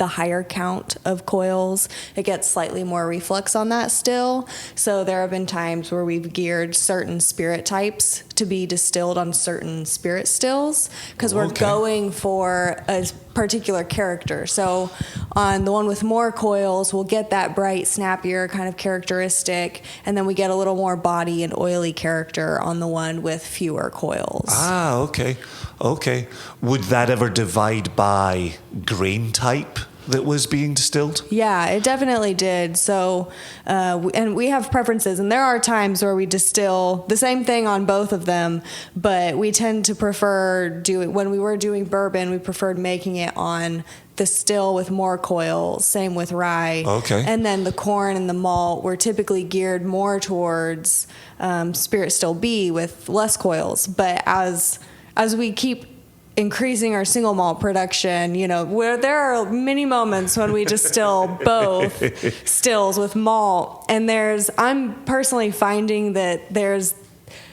Speaker 4: higher count of coils. It gets slightly more reflux on that still. So there have been times where we've geared certain spirit types to be distilled on certain spirit stills because we're going for a particular character. So on the one with more coils, we'll get that bright, snappier kind of characteristic, and then we get a little more body and oily character on the one with fewer coils.
Speaker 5: Ah, okay. Would that ever divide by grain type that was being distilled?
Speaker 4: Yeah, it definitely did. So, and we have preferences, and there are times where we distill the same thing on both of them, but we tend to prefer when we were doing bourbon, we preferred making it on the still with more coils, same with rye.
Speaker 5: Okay.
Speaker 4: And then the corn and the malt were typically geared more towards spirit still B with less coils. But as we keep increasing our single malt production, where there are many moments when we distill both stills with malt, and I'm personally finding that there's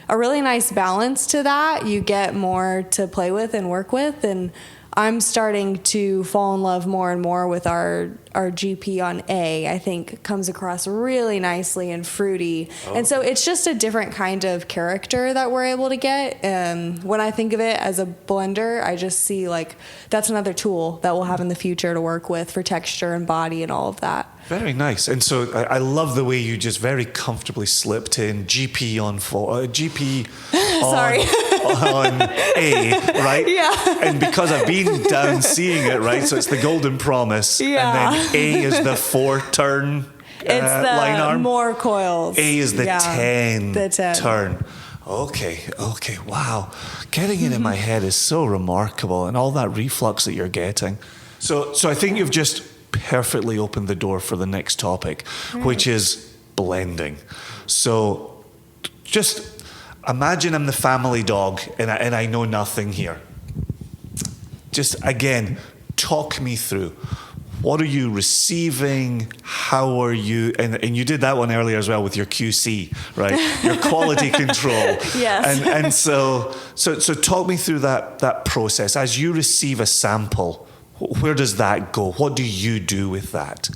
Speaker 4: a really nice balance to that. You get more to play with and work with, and I'm starting to fall in love more and more with our GP on A. I think comes across really nicely and fruity. And so it's just a different kind of character that we're able to get. When I think of it as a blender, I just see like that's another tool that we'll have in the future to work with for texture and body and all of that.
Speaker 5: Very nice. And so I love the way you just very comfortably slipped in GP on GP on,
Speaker 4: Sorry.
Speaker 5: on A, right?
Speaker 4: Yeah.
Speaker 5: And because I've been down seeing it, right? So it's the Golden Promise.
Speaker 4: Yeah.
Speaker 5: And then A is the 4-turn
Speaker 4: It's the
Speaker 5: line arm.
Speaker 4: more coils.
Speaker 5: A is the 10
Speaker 4: the 10
Speaker 5: turn. Okay, wow. Getting it in my head is so remarkable, and all that reflux that you're getting. So I think you've just perfectly opened the door for the next topic, which is blending. So just imagine I'm the family dog and I know nothing here. Just again, talk me through. What are you receiving? How are you? And you did that one earlier as well with your QC, right? Your quality control.
Speaker 4: Yes.
Speaker 5: And so talk me through that process. As you receive a sample, where does that go? What do you do with that?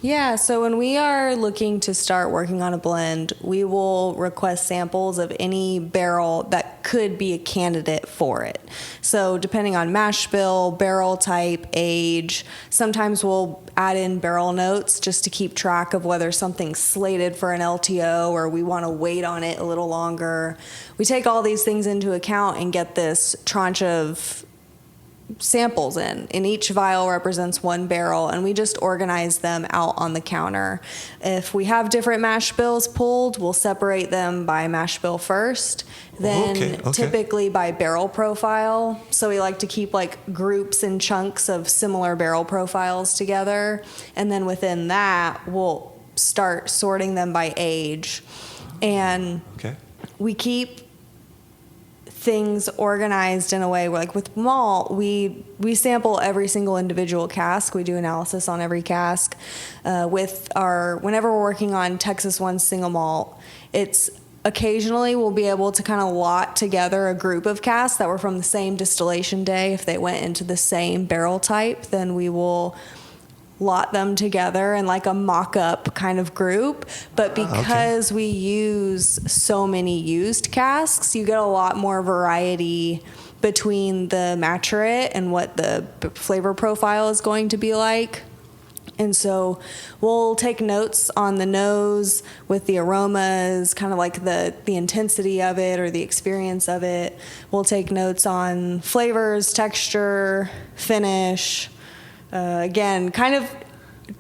Speaker 4: Yeah, so when we are looking to start working on a blend, we will request samples of any barrel that could be a candidate for it. So depending on mash bill, barrel type, age, sometimes we'll add in barrel notes just to keep track of whether something's slated for an LTO or we want to wait on it a little longer. We take all these things into account and get this tranche of samples in, and each vial represents one barrel, and we just organize them out on the counter. If we have different mash bills pulled, we'll separate them by mash bill first, then typically by barrel profile. So we like to keep like groups and chunks of similar barrel profiles together, and then within that we'll start sorting them by age. And we keep things organized in a way where, like with malt, we sample every single individual cask. We do analysis on every cask. Whenever we're working on Texas 1 single malt, it's occasionally we'll be able to kind of lot together a group of casks that were from the same distillation day. If they went into the same barrel type, then we will lot them together in like a mock-up kind of group. But because we use so many used casks, you get a lot more variety between the maturate and what the flavor profile is going to be like. And so we'll take notes on the nose with the aromas, kind of like the intensity of it or the experience of it. We'll take notes on flavors, texture, finish. Again, kind of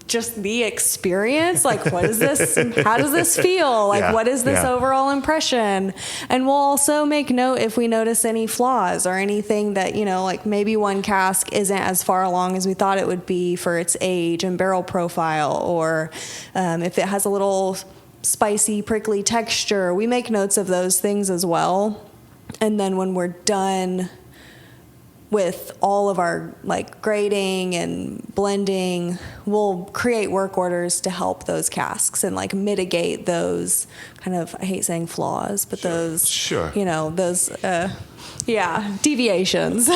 Speaker 4: just the experience, like what is this, how does this feel, like what is this overall impression. And we'll also make note if we notice any flaws or anything that, like maybe one cask isn't as far along as we thought it would be for its age and barrel profile, or if it has a little spicy, prickly texture, we make notes of those things as well. And then when we're done with all of our like grading and blending, we'll create work orders to help those casks and like mitigate those kind of, I hate saying flaws, but those deviations.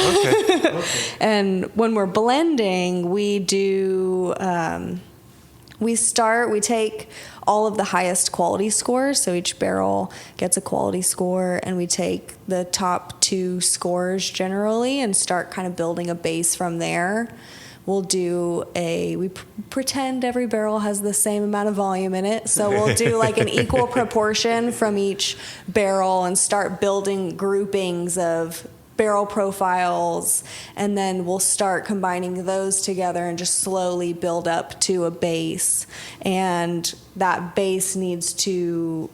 Speaker 4: And when we're blending, we do we take all of the highest quality scores. So each barrel gets a quality score, and we take the top 2 scores generally and start kind of building a base from there. We'll do we pretend every barrel has the same amount of volume in it. So we'll do like an equal proportion from each barrel and start building groupings of barrel profiles, and then we'll start combining those together and just slowly build up to a base. And that base needs to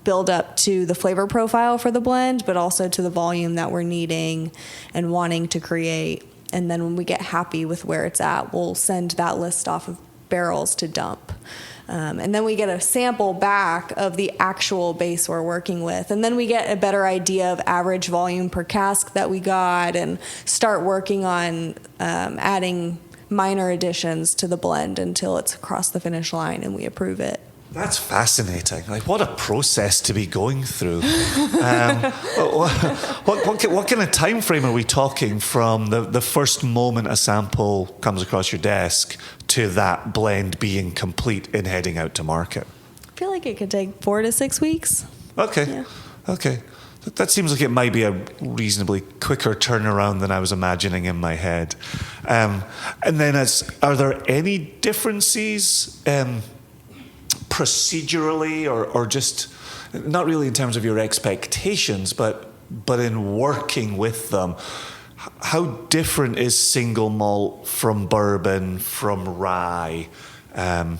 Speaker 4: build up to the flavor profile for the blend, but also to the volume that we're needing and wanting to create. And then when we get happy with where it's at, we'll send that list off of barrels to dump. And then we get a sample back of the actual base we're working with. And then we get a better idea of average volume per cask that we got and start working on adding minor additions to the blend until it's across the finish line and we approve it.
Speaker 5: That's fascinating. Like, what a process to be going through. What kind of time frame are we talking from the first moment a sample comes across your desk to that blend being complete and heading out to market?
Speaker 4: I feel like it could take 4 to 6 weeks.
Speaker 5: Okay.
Speaker 4: Yeah.
Speaker 5: Okay. That seems like it might be a reasonably quicker turnaround than I was imagining in my head. And then are there any differences procedurally or just not really in terms of your expectations, but in working with them? How different is single malt from bourbon, from rye? Do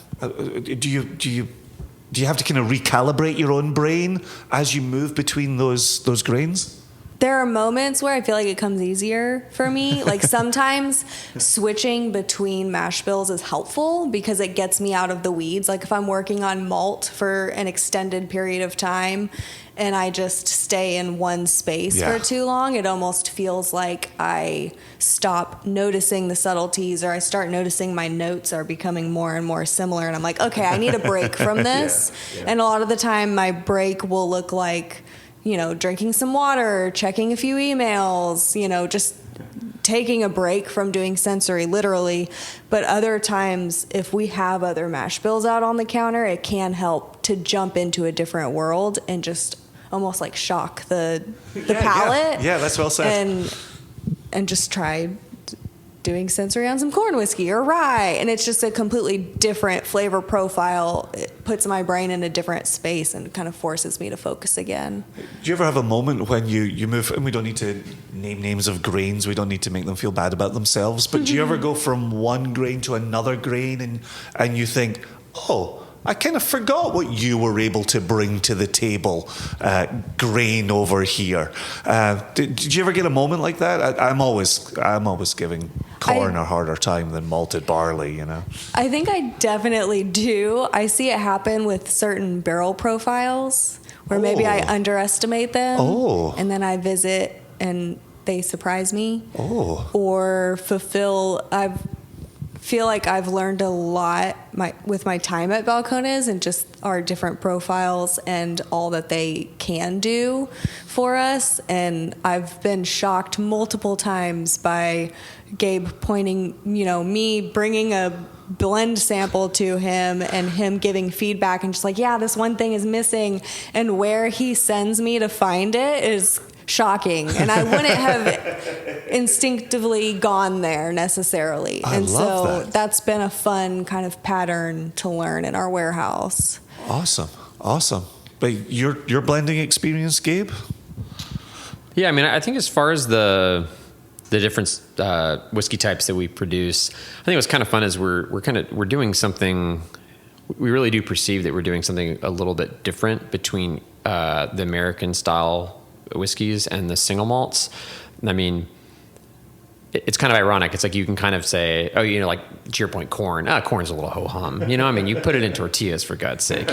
Speaker 5: you have to kind of recalibrate your own brain as you move between those grains?
Speaker 4: There are moments where I feel like it comes easier for me. Like sometimes switching between mash bills is helpful because it gets me out of the weeds. Like if I'm working on malt for an extended period of time and I just stay in one space for too long, it almost feels like I stop noticing the subtleties, or I start noticing my notes are becoming more and more similar. And I'm like, okay, I need a break from this. And a lot of the time my break will look like, drinking some water, checking a few emails, just taking a break from doing sensory, literally. But other times, if we have other mash bills out on the counter, it can help to jump into a different world and just almost like shock the palate.
Speaker 5: Yeah, that's well said.
Speaker 4: And just try doing sensory on some corn whiskey or rye, and it's just a completely different flavor profile. It puts my brain in a different space and kind of forces me to focus again.
Speaker 5: Do you ever have a moment when you move, and we don't need to name names of grains, we don't need to make them feel bad about themselves, but do you ever go from one grain to another grain and you think, oh, I kind of forgot what you were able to bring to the table, grain over here. Did you ever get a moment like that? I'm always giving corn a harder time than malted barley,
Speaker 4: I think I definitely do. I see it happen with certain barrel profiles where maybe I underestimate them. And then I visit and they surprise me. Or feel like I've learned a lot with my time at Balcones and just our different profiles and all that they can do for us. And I've been shocked multiple times by Gabe pointing, me bringing a blend sample to him and him giving feedback and just like, yeah, this one thing is missing. And where he sends me to find it is shocking, and I wouldn't have instinctively gone there necessarily. So that's been a fun kind of pattern to learn in our warehouse. Awesome.
Speaker 5: But your blending experience, Gabe?
Speaker 3: Yeah, I think as far as the different whiskey types that we produce, I think what's kind of fun is we're doing something. We really do perceive that we're doing something a little bit different between the American style whiskeys and the single malts. It's kind of ironic. It's like you can kind of say, oh, like to your point, corn. Corn's a little ho-hum. You put it in tortillas for God's sake,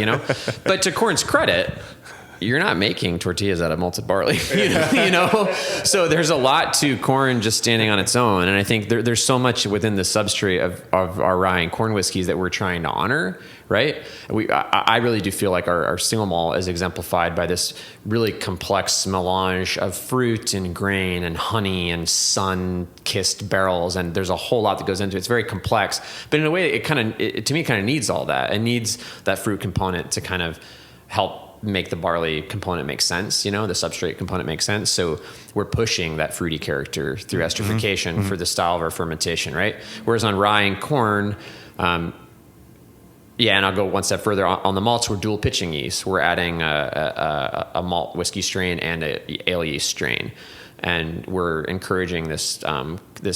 Speaker 3: But to corn's credit, you're not making tortillas out of malted barley, So there's a lot to corn just standing on its own. And I think there's so much within the substrate of our rye and corn whiskeys that we're trying to honor, right? I really do feel like our single malt is exemplified by this really complex melange of fruit and grain and honey and sun-kissed barrels. And there's a whole lot that goes into it. It's very complex. But in a way, to me, it kind of needs all that. It needs that fruit component to kind of help make the barley component make sense, the substrate component makes sense. So we're pushing that fruity character through esterification for the style of our fermentation, right? Whereas on rye and corn, and I'll go one step further. On the malts, we're dual pitching yeast. We're adding a malt whiskey strain and a ale yeast strain. And we're encouraging this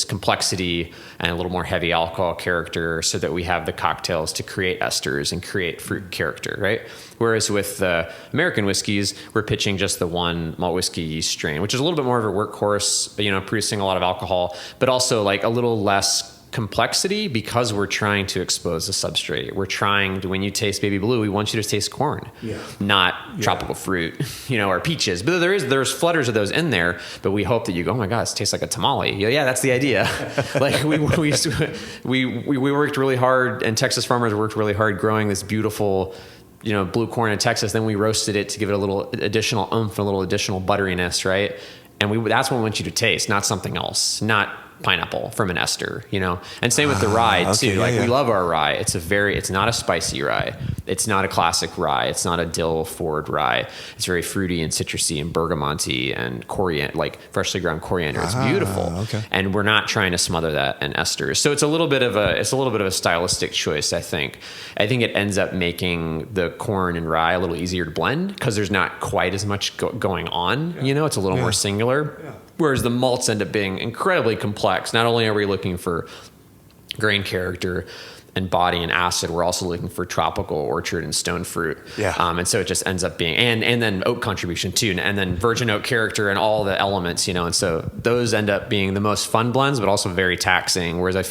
Speaker 3: complexity and a little more heavy alcohol character so that we have the cocktails to create esters and create fruit character, right? Whereas with the American whiskeys, we're pitching just the one malt whiskey yeast strain, which is a little bit more of a workhorse, producing a lot of alcohol, but also like a little less complexity because we're trying to expose the substrate. We're trying to, when you taste Baby Blue, we want you to taste corn, not tropical fruit, or peaches. But there's flutters of those in there, but we hope that you go, oh my God, it tastes like a tamale. Yeah, that's the idea. Like we worked really hard, and Texas farmers worked really hard growing this beautiful blue corn in Texas. Then we roasted it to give it a little additional oomph, a little additional butteriness, right? And that's what we want you to taste, not something else, not pineapple from an ester, and same with the rye too. We love our rye. It's not a spicy rye. It's not a classic rye. It's not a dill forward rye. It's very fruity and citrusy and bergamonty and coriander, like freshly ground coriander. It's beautiful. And we're not trying to smother that in esters. So it's a little bit of a stylistic choice. I think it ends up making the corn and rye a little easier to blend because there's not quite as much going on. It's a little more singular. Yeah. Whereas the malts end up being incredibly complex. Not only are we looking for grain character and body and acid, we're also looking for tropical orchard and stone fruit. Yeah. And so it just ends up being, and then oak contribution too, and then virgin oak character and all the elements, and so those end up being the most fun blends, but also very taxing. Whereas I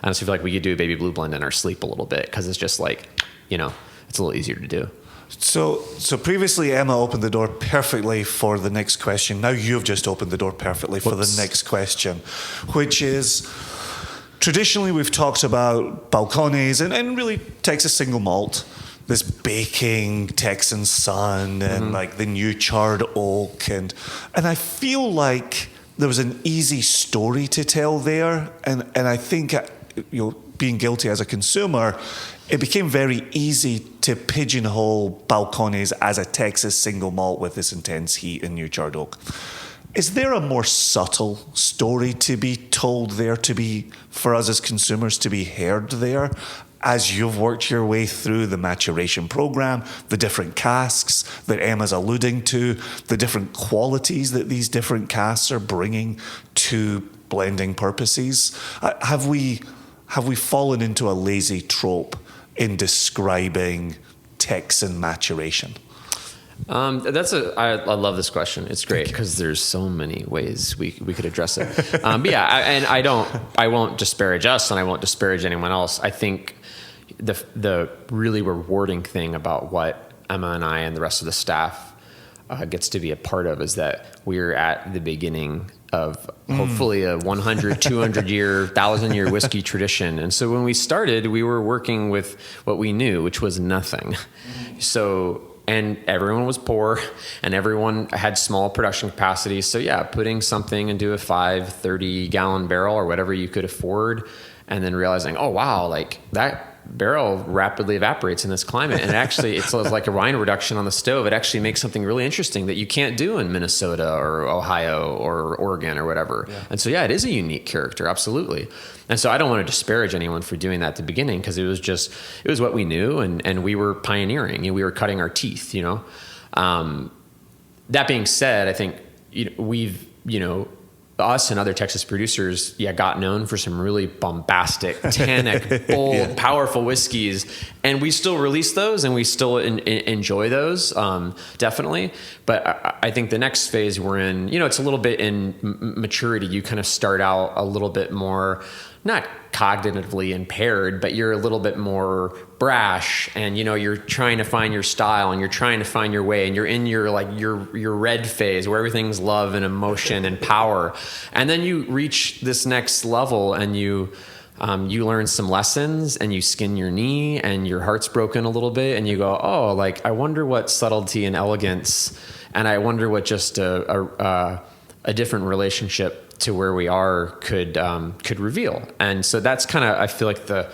Speaker 3: honestly feel like we could do a baby blue blend in our sleep a little bit because it's just like, it's a little easier to do.
Speaker 5: So previously Emma opened the door perfectly for the next question. Now you've just opened the door perfectly for the next question, which is, traditionally we've talked about Balcones and really Texas single malt, this baking Texan sun and like the new charred oak. And I feel like there was an easy story to tell there. And I think, being guilty as a consumer, it became very easy to pigeonhole Balcones as a Texas single malt with this intense heat and new charred oak. Is there a more subtle story to be told there, for us as consumers to be heard there, as you've worked your way through the maturation program, the different casks that Emma's alluding to, the different qualities that these different casks are bringing to blending purposes? Have we fallen into a lazy trope in describing Texan maturation?
Speaker 3: I love this question. It's great because there's so many ways we could address it. But yeah, I won't disparage us and I won't disparage anyone else. I think the really rewarding thing about what Emma and I and the rest of the staff gets to be a part of is that we're at the beginning of hopefully a 100, 200 year, 1,000 year whiskey tradition. And so when we started, we were working with what we knew, which was nothing. And everyone was poor and everyone had small production capacity. So yeah, putting something into a 30 gallon barrel or whatever you could afford, and then realizing, oh wow, like that barrel rapidly evaporates in this climate. And actually it's like a wine reduction on the stove. It actually makes something really interesting that you can't do in Minnesota or Ohio or Oregon or whatever. Yeah. And so, yeah, it is a unique character. Absolutely. And so I don't want to disparage anyone for doing that at the beginning because it was what we knew and we were pioneering, we were cutting our teeth, That being said, I think we've, us and other Texas producers, got known for some really bombastic, tannic, bold, powerful whiskeys, and we still release those, and we still enjoy those, definitely. But I think the next phase we're in, it's a little bit in maturity. You kind of start out a little bit more, not cognitively impaired, but you're a little bit more brash, and you're trying to find your style and you're trying to find your way, and you're in your red phase where everything's love and emotion and power. And then you reach this next level and you learn some lessons and you skin your knee and your heart's broken a little bit and you go, oh, like I wonder what subtlety and elegance, and I wonder what just a different relationship to where we are could reveal. And so that's kind of, I feel like the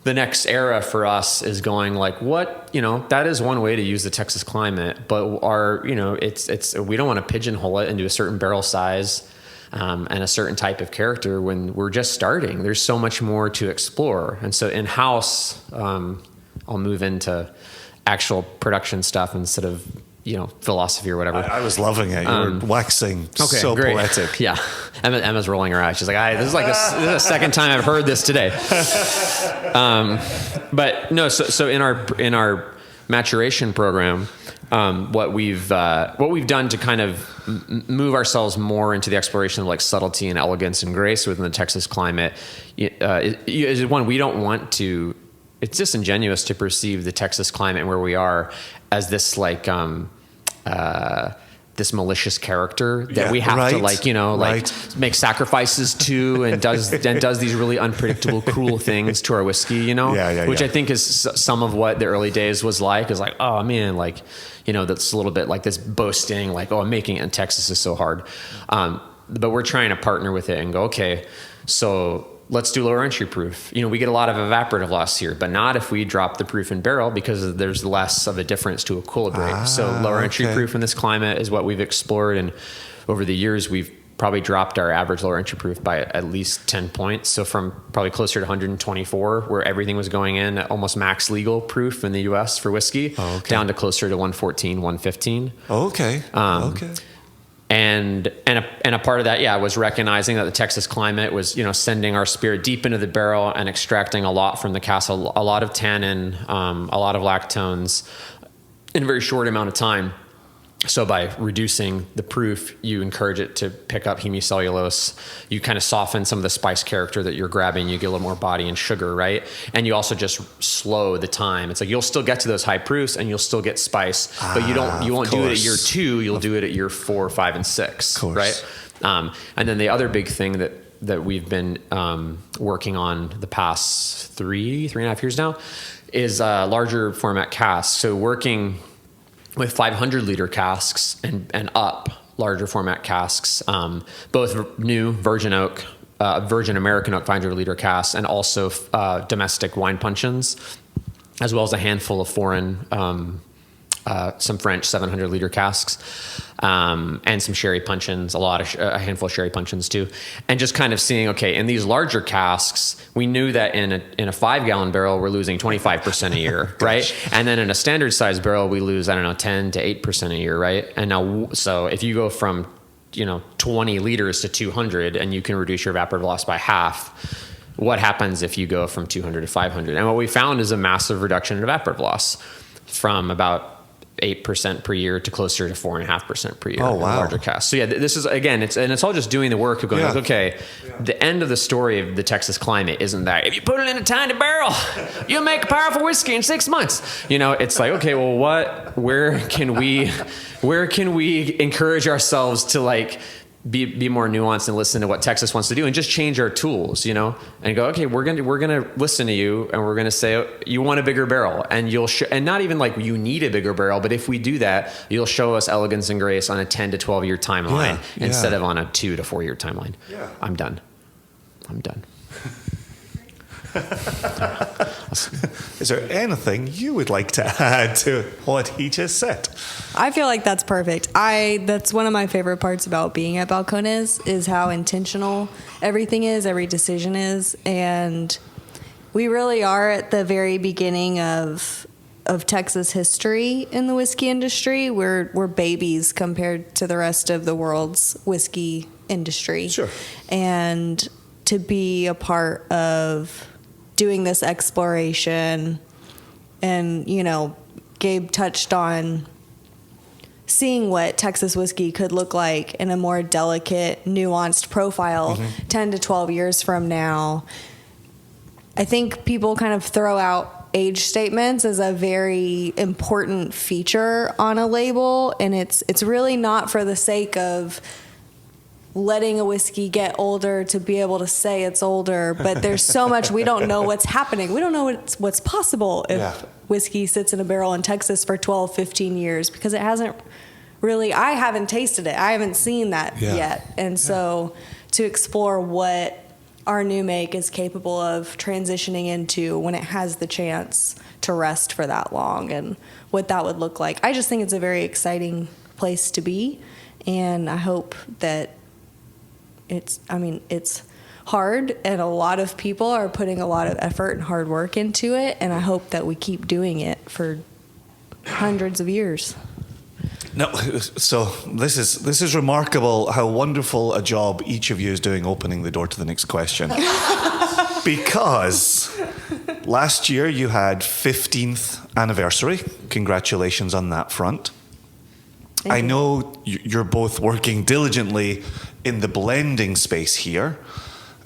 Speaker 3: next era for us is going like, what, that is one way to use the Texas climate, but it's we don't want to pigeonhole it into a certain barrel size and a certain type of character when we're just starting. There's so much more to explore. And so in-house, I'll move into actual production stuff instead of philosophy or whatever.
Speaker 5: I was loving it. You were waxing so great. Poetic.
Speaker 3: Yeah. Emma's rolling her eyes. She's like, this is like this is the second time I've heard this today. But no, so in our maturation program, what we've done to kind of move ourselves more into the exploration of like subtlety and elegance and grace within the Texas climate is one, we don't want to. It's disingenuous to perceive the Texas climate and where we are as this like this malicious character that
Speaker 5: Yeah,
Speaker 3: we have to
Speaker 5: right,
Speaker 3: like, you know, like
Speaker 5: right.
Speaker 3: make sacrifices to, and does these really unpredictable, cruel things to our whiskey, you know, which I think is some of what the early days was like, is like, oh man, like, you know, that's a little bit like this boasting, like, oh, making it in Texas is so hard. But we're trying to partner with it and go, okay, so let's do lower entry proof. You know, we get a lot of evaporative loss here, but not if we drop the proof and barrel, because there's less of a difference to equilibrate. So lower entry proof in this climate is what we've explored. And over the years, we've probably dropped our average lower entry proof by at least 10 points. So from probably closer to 124, where everything was going in at almost max legal proof in the US for whiskey, down to closer to 114, 115.
Speaker 5: Okay.
Speaker 3: And a part of that, was recognizing that the Texas climate was, you know, sending our spirit deep into the barrel and extracting a lot from the cask, a lot of tannin, a lot of lactones in a very short amount of time. So by reducing the proof, you encourage it to pick up hemicellulose. You kind of soften some of the spice character that you're grabbing. You get a little more body and sugar, right? And you also just slow the time. It's like you'll still get to those high proofs and you'll still get spice, but you won't do it at year 2. You'll do it at year 4, 5, and 6, right? And then the other big thing that we've been working on the past 3.5 years now is larger format casks. So working with 500 liter casks and up, larger format casks, both new virgin oak, virgin American oak 500 liter casks, and also domestic wine puncheons, as well as a handful of foreign, some French 700 liter casks, and some sherry puncheons, a handful of sherry puncheons too. And just kind of seeing, okay, in these larger casks, we knew that in a 5-gallon barrel, we're losing 25% a year, right? And then in a standard size barrel, we lose, 10 to 8% a year, right? And now, so if you go from, 20 liters to 200 and you can reduce your evaporative loss by half, what happens if you go from 200 to 500? And what we found is a massive reduction in evaporative loss from about 8% per year to closer to 4.5% per year.
Speaker 5: Oh, wow.
Speaker 3: In larger casks. So this is, again, it's all just doing the work of going, okay, the end of the story of the Texas climate isn't that if you put it in a tiny barrel, you'll make a powerful whiskey in 6 months. It's like, okay, well, where can we encourage ourselves to like be more nuanced and listen to what Texas wants to do and just change our tools, and go, okay, we're gonna listen to you and we're gonna say you want a bigger barrel, and you'll and not even like you need a bigger barrel, but if we do that, you'll show us elegance and grace on a 10 to 12 year timeline instead of on a 2 to 4 year timeline. Yeah. I'm done.
Speaker 5: Is there anything you would like to add to what he just said?
Speaker 4: I feel like that's perfect. That's one of my favorite parts about being at Balcones is how intentional everything is, every decision is, and we really are at the very beginning of Texas history in the whiskey industry. We're babies compared to the rest of the world's whiskey industry.
Speaker 5: Sure.
Speaker 4: And to be a part of doing this exploration, and Gabe touched on seeing what Texas whiskey could look like in a more delicate, nuanced profile 10 to 12 years from now. I think people kind of throw out age statements as a very important feature on a label, and it's really not for the sake of letting a whiskey get older to be able to say it's older, but there's so much we don't know what's happening. We don't know what's possible if whiskey sits in a barrel in Texas for 12, 15 years, because it hasn't really, I haven't tasted it. I haven't seen that yet. And so to explore what our new make is capable of transitioning into when it has the chance to rest for that long and what that would look like. I just think it's a very exciting place to be, and I hope that it's hard, and a lot of people are putting a lot of effort and hard work into it, and I hope that we keep doing it for hundreds of years.
Speaker 5: No, so this is remarkable how wonderful a job each of you is doing opening the door to the next question. Because last year you had 15th anniversary. Congratulations on that front. I know you're both working diligently in the blending space here.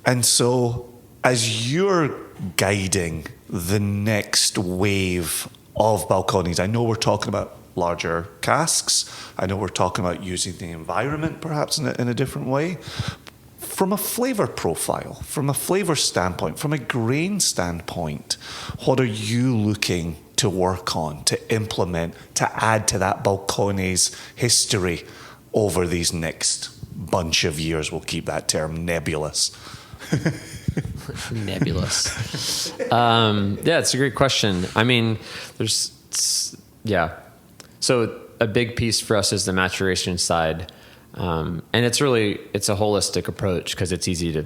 Speaker 5: And so as you're guiding the next wave of Balcones, I know we're talking about larger casks. I know we're talking about using the environment perhaps in a different way. From a flavor profile, from a flavor standpoint, from a grain standpoint, what are you looking to work on, to implement, to add to that Balcones history over these next bunch of years? We'll keep that term nebulous.
Speaker 3: Nebulous. Yeah, it's a great question. I mean, So a big piece for us is the maturation side. And it's a holistic approach because it's easy to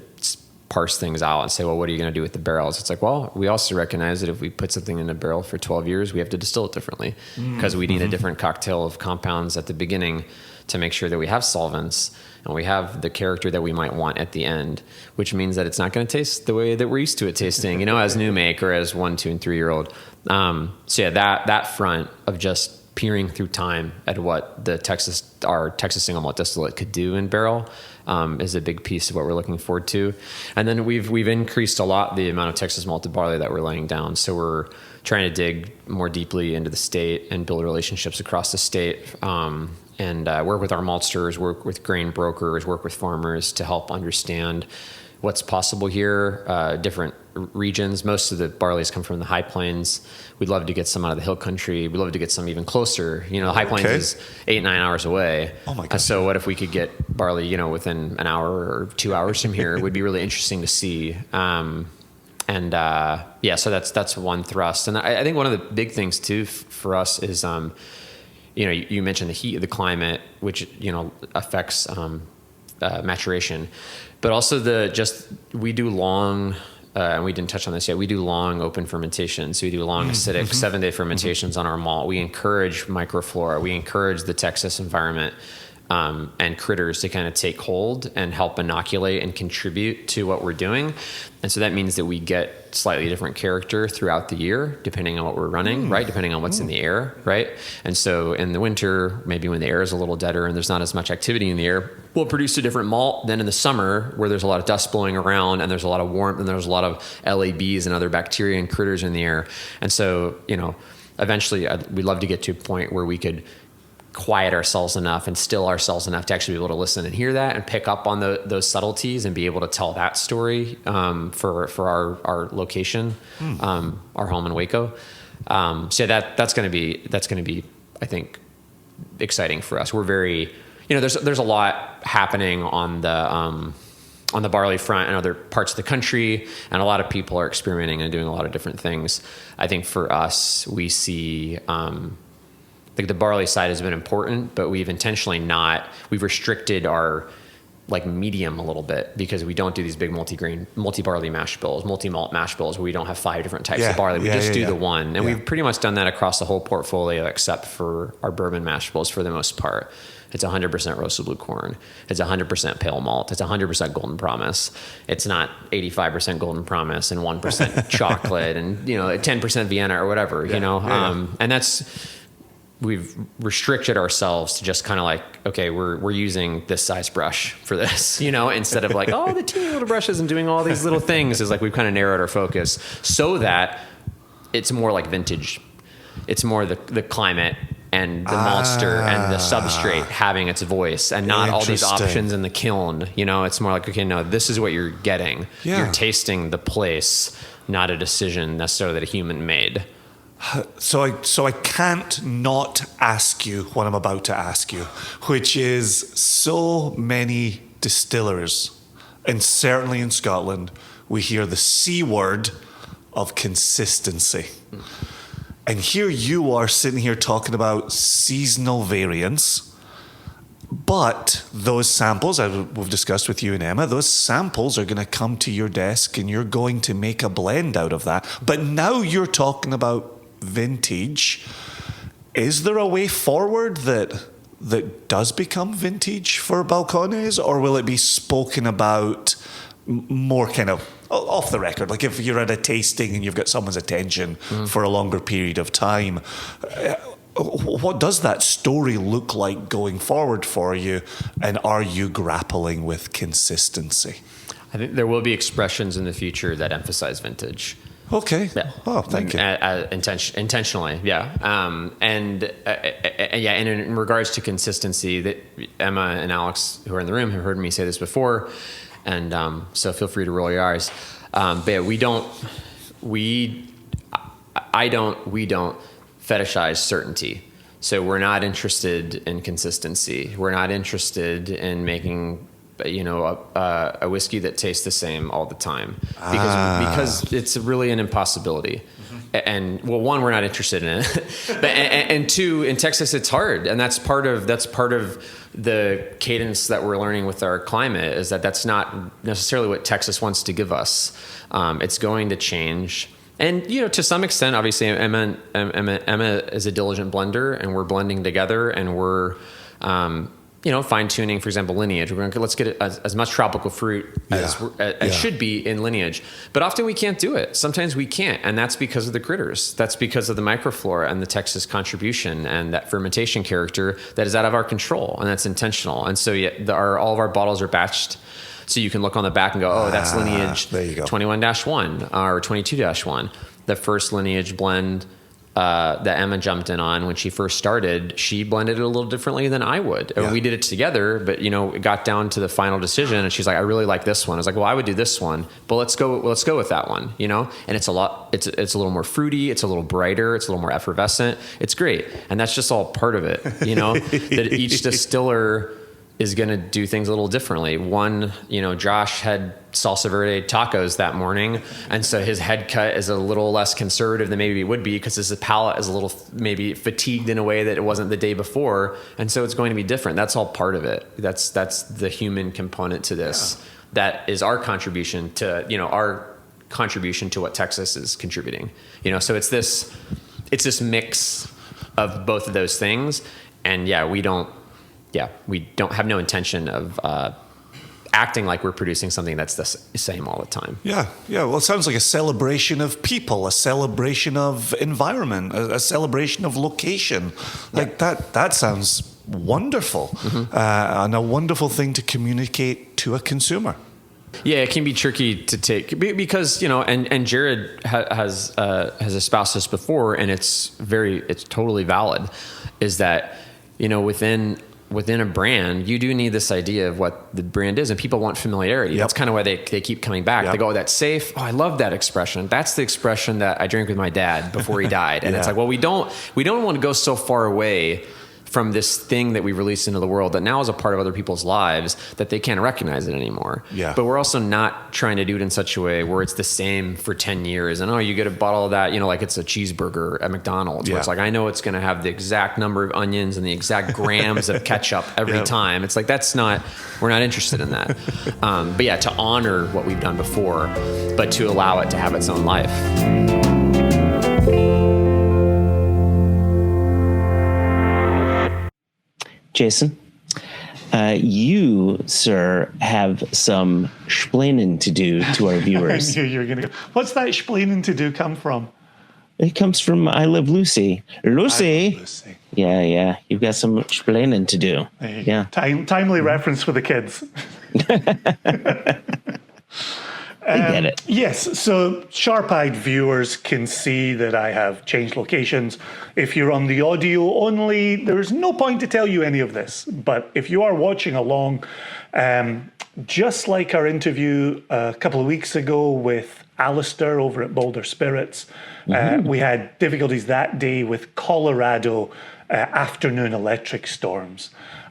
Speaker 3: parse things out and say, well, what are you going to do with the barrels? It's like, well, we also recognize that if we put something in a barrel for 12 years, we have to distill it differently because we need a different cocktail of compounds at the beginning to make sure that we have solvents and we have the character that we might want at the end, which means that it's not going to taste the way that we're used to it tasting, as new make or as 1, 2, and 3-year-old. That front of just peering through time at what our Texas single malt distillate could do in barrel is a big piece of what we're looking forward to. And then we've increased a lot the amount of Texas malted barley that we're laying down. So we're trying to dig more deeply into the state and build relationships across the state, and work with our maltsters, work with grain brokers, work with farmers to help understand what's possible here, different regions. Most of the barleys come from the high plains. We'd love to get some out of the hill country. We'd love to get some even closer. The high plains is 8-9 hours away.
Speaker 5: Oh my God.
Speaker 3: So what if we could get barley, within an hour or 2 hours from here? It would be really interesting to see. So that's one thrust. And I think one of the big things too for us is, you mentioned the heat of the climate, which, affects maturation, but also we do long, and we didn't touch on this yet, we do long open fermentations. So we do long acidic 7-day fermentations on our malt. We encourage microflora. We encourage the Texas environment and critters to kind of take hold and help inoculate and contribute to what we're doing. And so that means that we get slightly different character throughout the year, depending on what we're running, right? Depending on what's in the air, right? And so in the winter, maybe when the air is a little deader and there's not as much activity in the air, we'll produce a different malt than in the summer where there's a lot of dust blowing around and there's a lot of warmth and there's a lot of LABs and other bacteria and critters in the air. And so, eventually we'd love to get to a point where we could quiet ourselves enough and still ourselves enough to actually be able to listen and hear that and pick up on those subtleties and be able to tell that story for our location, our home in Waco. So that's going to be I think exciting for us. We're very there's a lot happening on the barley front and other parts of the country, and a lot of people are experimenting and doing a lot of different things. I think for us, we see the barley side has been important, but we've restricted our medium a little bit because we don't do these big multi-barley mash bills, multi-malt mash bills where we don't have 5 different types of barley. We just do the one. And we've pretty much done that across the whole portfolio except for our bourbon mash bills for the most part. It's 100% roasted blue corn. It's 100% pale malt. It's 100% Golden Promise. It's not 85% Golden Promise and 1% chocolate and 10% Vienna or whatever. And that's, we've restricted ourselves to just kind of okay, we're using this size brush for this, instead of the teeny little brushes and doing all these little things. Is we've kind of narrowed our focus so that it's more like vintage. It's more the climate and the maltster and the substrate having its voice and not all these options in the kiln. It's more okay, no, this is what you're getting. Yeah. You're tasting the place, not a decision necessarily that a human made.
Speaker 5: So I can't not ask you what I'm about to ask you, which is so many distillers, and certainly in Scotland, we hear the C word of consistency. And here you are sitting here talking about seasonal variants, but those samples, as we've discussed with you and Emma, those samples are going to come to your desk and you're going to make a blend out of that. But now you're talking about vintage. Is there a way forward that does become vintage for Balcones, or will it be spoken about more kind of off the record? If you're at a tasting and you've got someone's attention for a longer period of time, what does that story look like going forward for you, and are you grappling with consistency?
Speaker 3: I think there will be expressions in the future that emphasize vintage.
Speaker 5: Okay.
Speaker 3: Yeah.
Speaker 5: Oh, thank you.
Speaker 3: Intentionally, yeah. And in regards to consistency, that Emma and Alex, who are in the room, have heard me say this before, and so feel free to roll your eyes. But yeah, we don't fetishize certainty. So we're not interested in consistency. We're not interested in making, a whiskey that tastes the same all the time, because it's really an impossibility. And well, one, we're not interested in it, but and two, in Texas it's hard, and that's part of the cadence that we're learning with our climate, is that's not necessarily what Texas wants to give us. It's going to change. And, to some extent, obviously, Emma is a diligent blender, and we're blending together, and we're, fine tuning, for example, lineage. We're going to let's get as much tropical fruit as should be in lineage. But often we can't do it. Sometimes we can't. And that's because of the critters. That's because of the microflora and the Texas contribution and that fermentation character that is out of our control, and that's intentional. And so all of our bottles are batched. So you can look on the back and go, oh, that's lineage 21-1 or 22-1. The first lineage blend that Emma jumped in on when she first started, she blended it a little differently than I would. And we did it together, but it got down to the final decision, and she's like, I really like this one. I was like, well, I would do this one, but let's go with that one, And it's it's a little more fruity, it's a little brighter, it's a little more effervescent. It's great. And that's just all part of it, that each distiller is going to do things a little differently. One, Josh had salsa verde tacos that morning, and so his head cut is a little less conservative than maybe it would be, because his palate is a little maybe fatigued in a way that it wasn't the day before, and so it's going to be different. That's all part of it. That's the human component to this. Yeah. That is our contribution to what Texas is contributing. So it's this mix of both of those things, and we don't have no intention of acting like we're producing something that's the same all the time. Yeah.
Speaker 5: Well, it sounds like a celebration of people, a celebration of environment, a celebration of location. Like that sounds wonderful, and a wonderful thing to communicate to a consumer.
Speaker 3: Yeah, it can be tricky to take because and Jared has espoused this before, and it's totally valid. Is that within a brand, you do need this idea of what the brand is, and people want familiarity. That's kind of why they keep coming back. They go, oh, that's safe. Oh, I love that expression. That's the expression that I drank with my dad before he died. And it's like, well, we don't want to go so far away from this thing that we released into the world that now is a part of other people's lives that they can't recognize it anymore. Yeah. But we're also not trying to do it in such a way where it's the same for 10 years. And, you get a bottle of that, like it's a cheeseburger at McDonald's. Where it's like, I know it's going to have the exact number of onions and the exact grams of ketchup every time. It's like, we're not interested in that. But to honor what we've done before, but to allow it to have its own life.
Speaker 1: Jason, you, sir, have some explaining to do to our viewers.
Speaker 2: I knew you were going to go. What's that explaining to do come from?
Speaker 1: It comes from I Love Lucy. Lucy.
Speaker 2: I Love Lucy.
Speaker 1: Yeah. You've got some explaining to do. Yeah.
Speaker 2: Timely reference for the kids.
Speaker 1: I get it.
Speaker 2: Yes, so sharp-eyed viewers can see that I have changed locations. If you're on the audio only, there's no point to tell you any of this. But if you are watching along, just like our interview a couple of weeks ago with Alistair over at Boulder Spirits, we had difficulties that day with Colorado afternoon electric storms.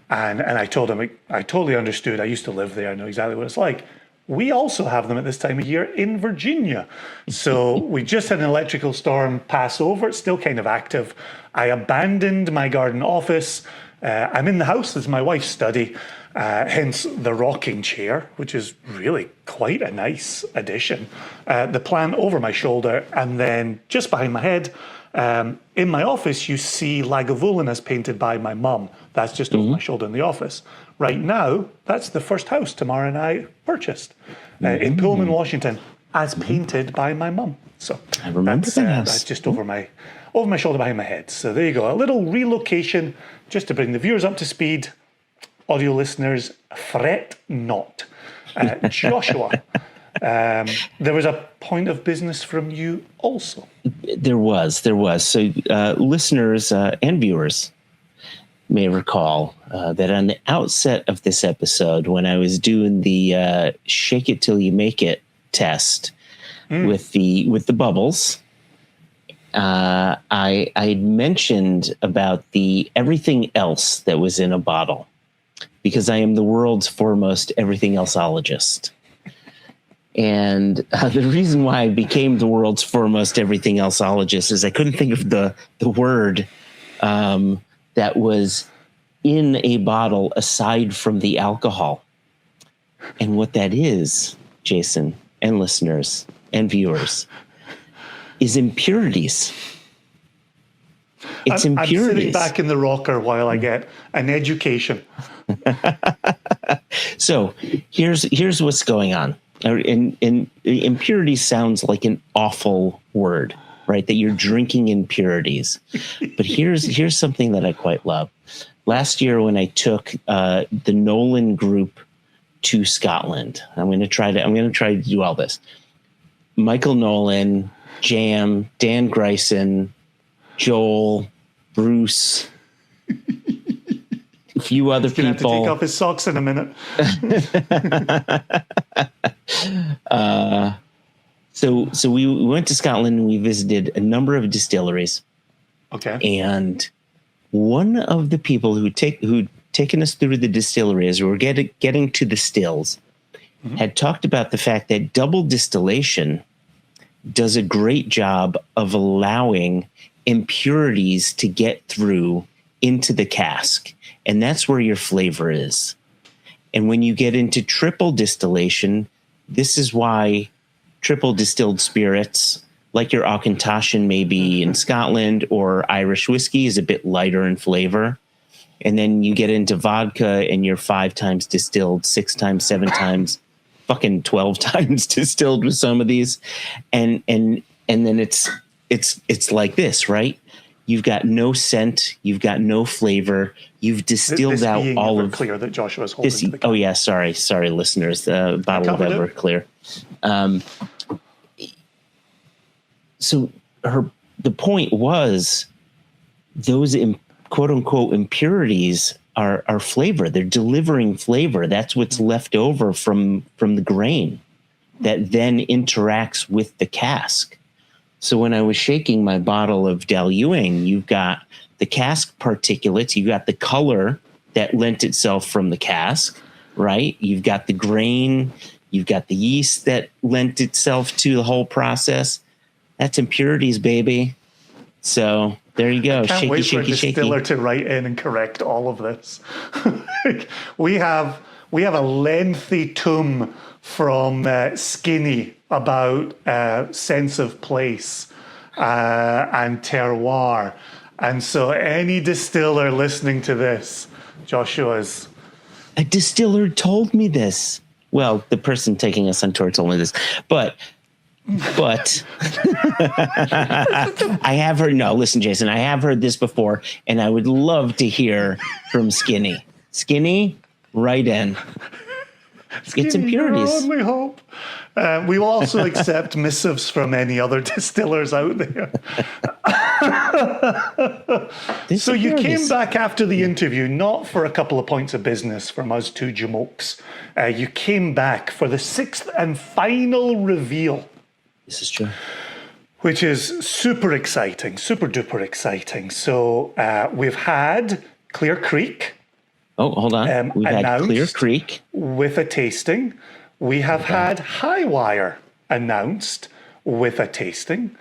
Speaker 2: And I told him, I totally understood. I used to live there. I know exactly what it's like. We also have them at this time of year in Virginia. So we just had an electrical storm pass over. It's still kind of active. I abandoned my garden office. I'm in the house. This is my wife's study, hence the rocking chair, which is really quite a nice addition. The plant over my shoulder, and then just behind my head, in my office, you see Lagavulin painted by my mum. That's just over my shoulder in the office. Right now, that's the first house Tamara and I purchased in Pullman, Washington, as painted by my mum. So
Speaker 1: I remember
Speaker 2: that's just over my shoulder behind my head. So there you go, a little relocation just to bring the viewers up to speed. Audio listeners, fret not. Joshua, There was a point of business from you also.
Speaker 1: There was. So listeners and viewers may recall that on the outset of this episode, when I was doing the shake it till you make it test with the bubbles, I mentioned about the everything else that was in a bottle, because I am the world's foremost everything elseologist. And the reason why I became the world's foremost everything elseologist is I couldn't think of the word that was in a bottle aside from the alcohol. And what that is, Jason and listeners and viewers, is impurities. It's impurities.
Speaker 2: I'm sitting back in the rocker while I get an education.
Speaker 1: So here's what's going on. Impurity sounds like an awful word, right? That you're drinking impurities. But here's something that I quite love. Last year when I took the Nolan group to Scotland, I'm going to try to do all this. Michael Nolan, Jam, Dan Gryson, Joel, Bruce, a few other people.
Speaker 2: Have to take off his socks in a minute.
Speaker 1: So we went to Scotland and we visited a number of distilleries.
Speaker 2: Okay.
Speaker 1: And one of the people who'd taken us through the distillery as we were getting to the stills had talked about the fact that double distillation does a great job of allowing impurities to get through into the cask. And that's where your flavor is. And when you get into triple distillation, this is why triple distilled spirits, like your Auchentoshan maybe in Scotland, or Irish whiskey, is a bit lighter in flavor. And then you get into vodka and you're 5 times distilled, 6 times, 7 times, fucking 12 times distilled with some of these. And then it's like this, right? You've got no scent, you've got no flavor, you've distilled
Speaker 2: this
Speaker 1: out
Speaker 2: being
Speaker 1: all of
Speaker 2: Everclear that Joshua's holding.
Speaker 1: this.
Speaker 2: To the
Speaker 1: Oh yeah, sorry, listeners. The bottle of Everclear. So the point was, those quote unquote impurities are flavor. They're delivering flavor. That's what's left over from the grain that then interacts with the cask. So when I was shaking my bottle of Dalyuing, you've got the cask particulates, you've got the color that lent itself from the cask, right? You've got the grain, you've got the yeast that lent itself to the whole process. That's impurities, baby. So there you go.
Speaker 2: I can't wait for a distiller
Speaker 1: shaky.
Speaker 2: to write in and correct all of this. we have a lengthy tome from Skinny about sense of place and terroir. And so any distiller listening to this, Joshua's...
Speaker 1: A distiller told me this. Well, the person taking us on tour told me this. But I have heard, no, listen, Jason, I have heard this before, and I would love to hear from Skinny. Skinny, right in. It's impurities.
Speaker 2: We hope. We will also accept missives from any other distillers out there. So you came back after the interview, not for a couple of points of business from us two jamokes. You came back for the 6th and final reveal.
Speaker 1: This is true.
Speaker 2: Which is super exciting, super duper exciting. So we've had Clear Creek.
Speaker 1: Oh, hold on. We've had Clear Creek
Speaker 2: with a tasting. We have had Highwire announced with a tasting.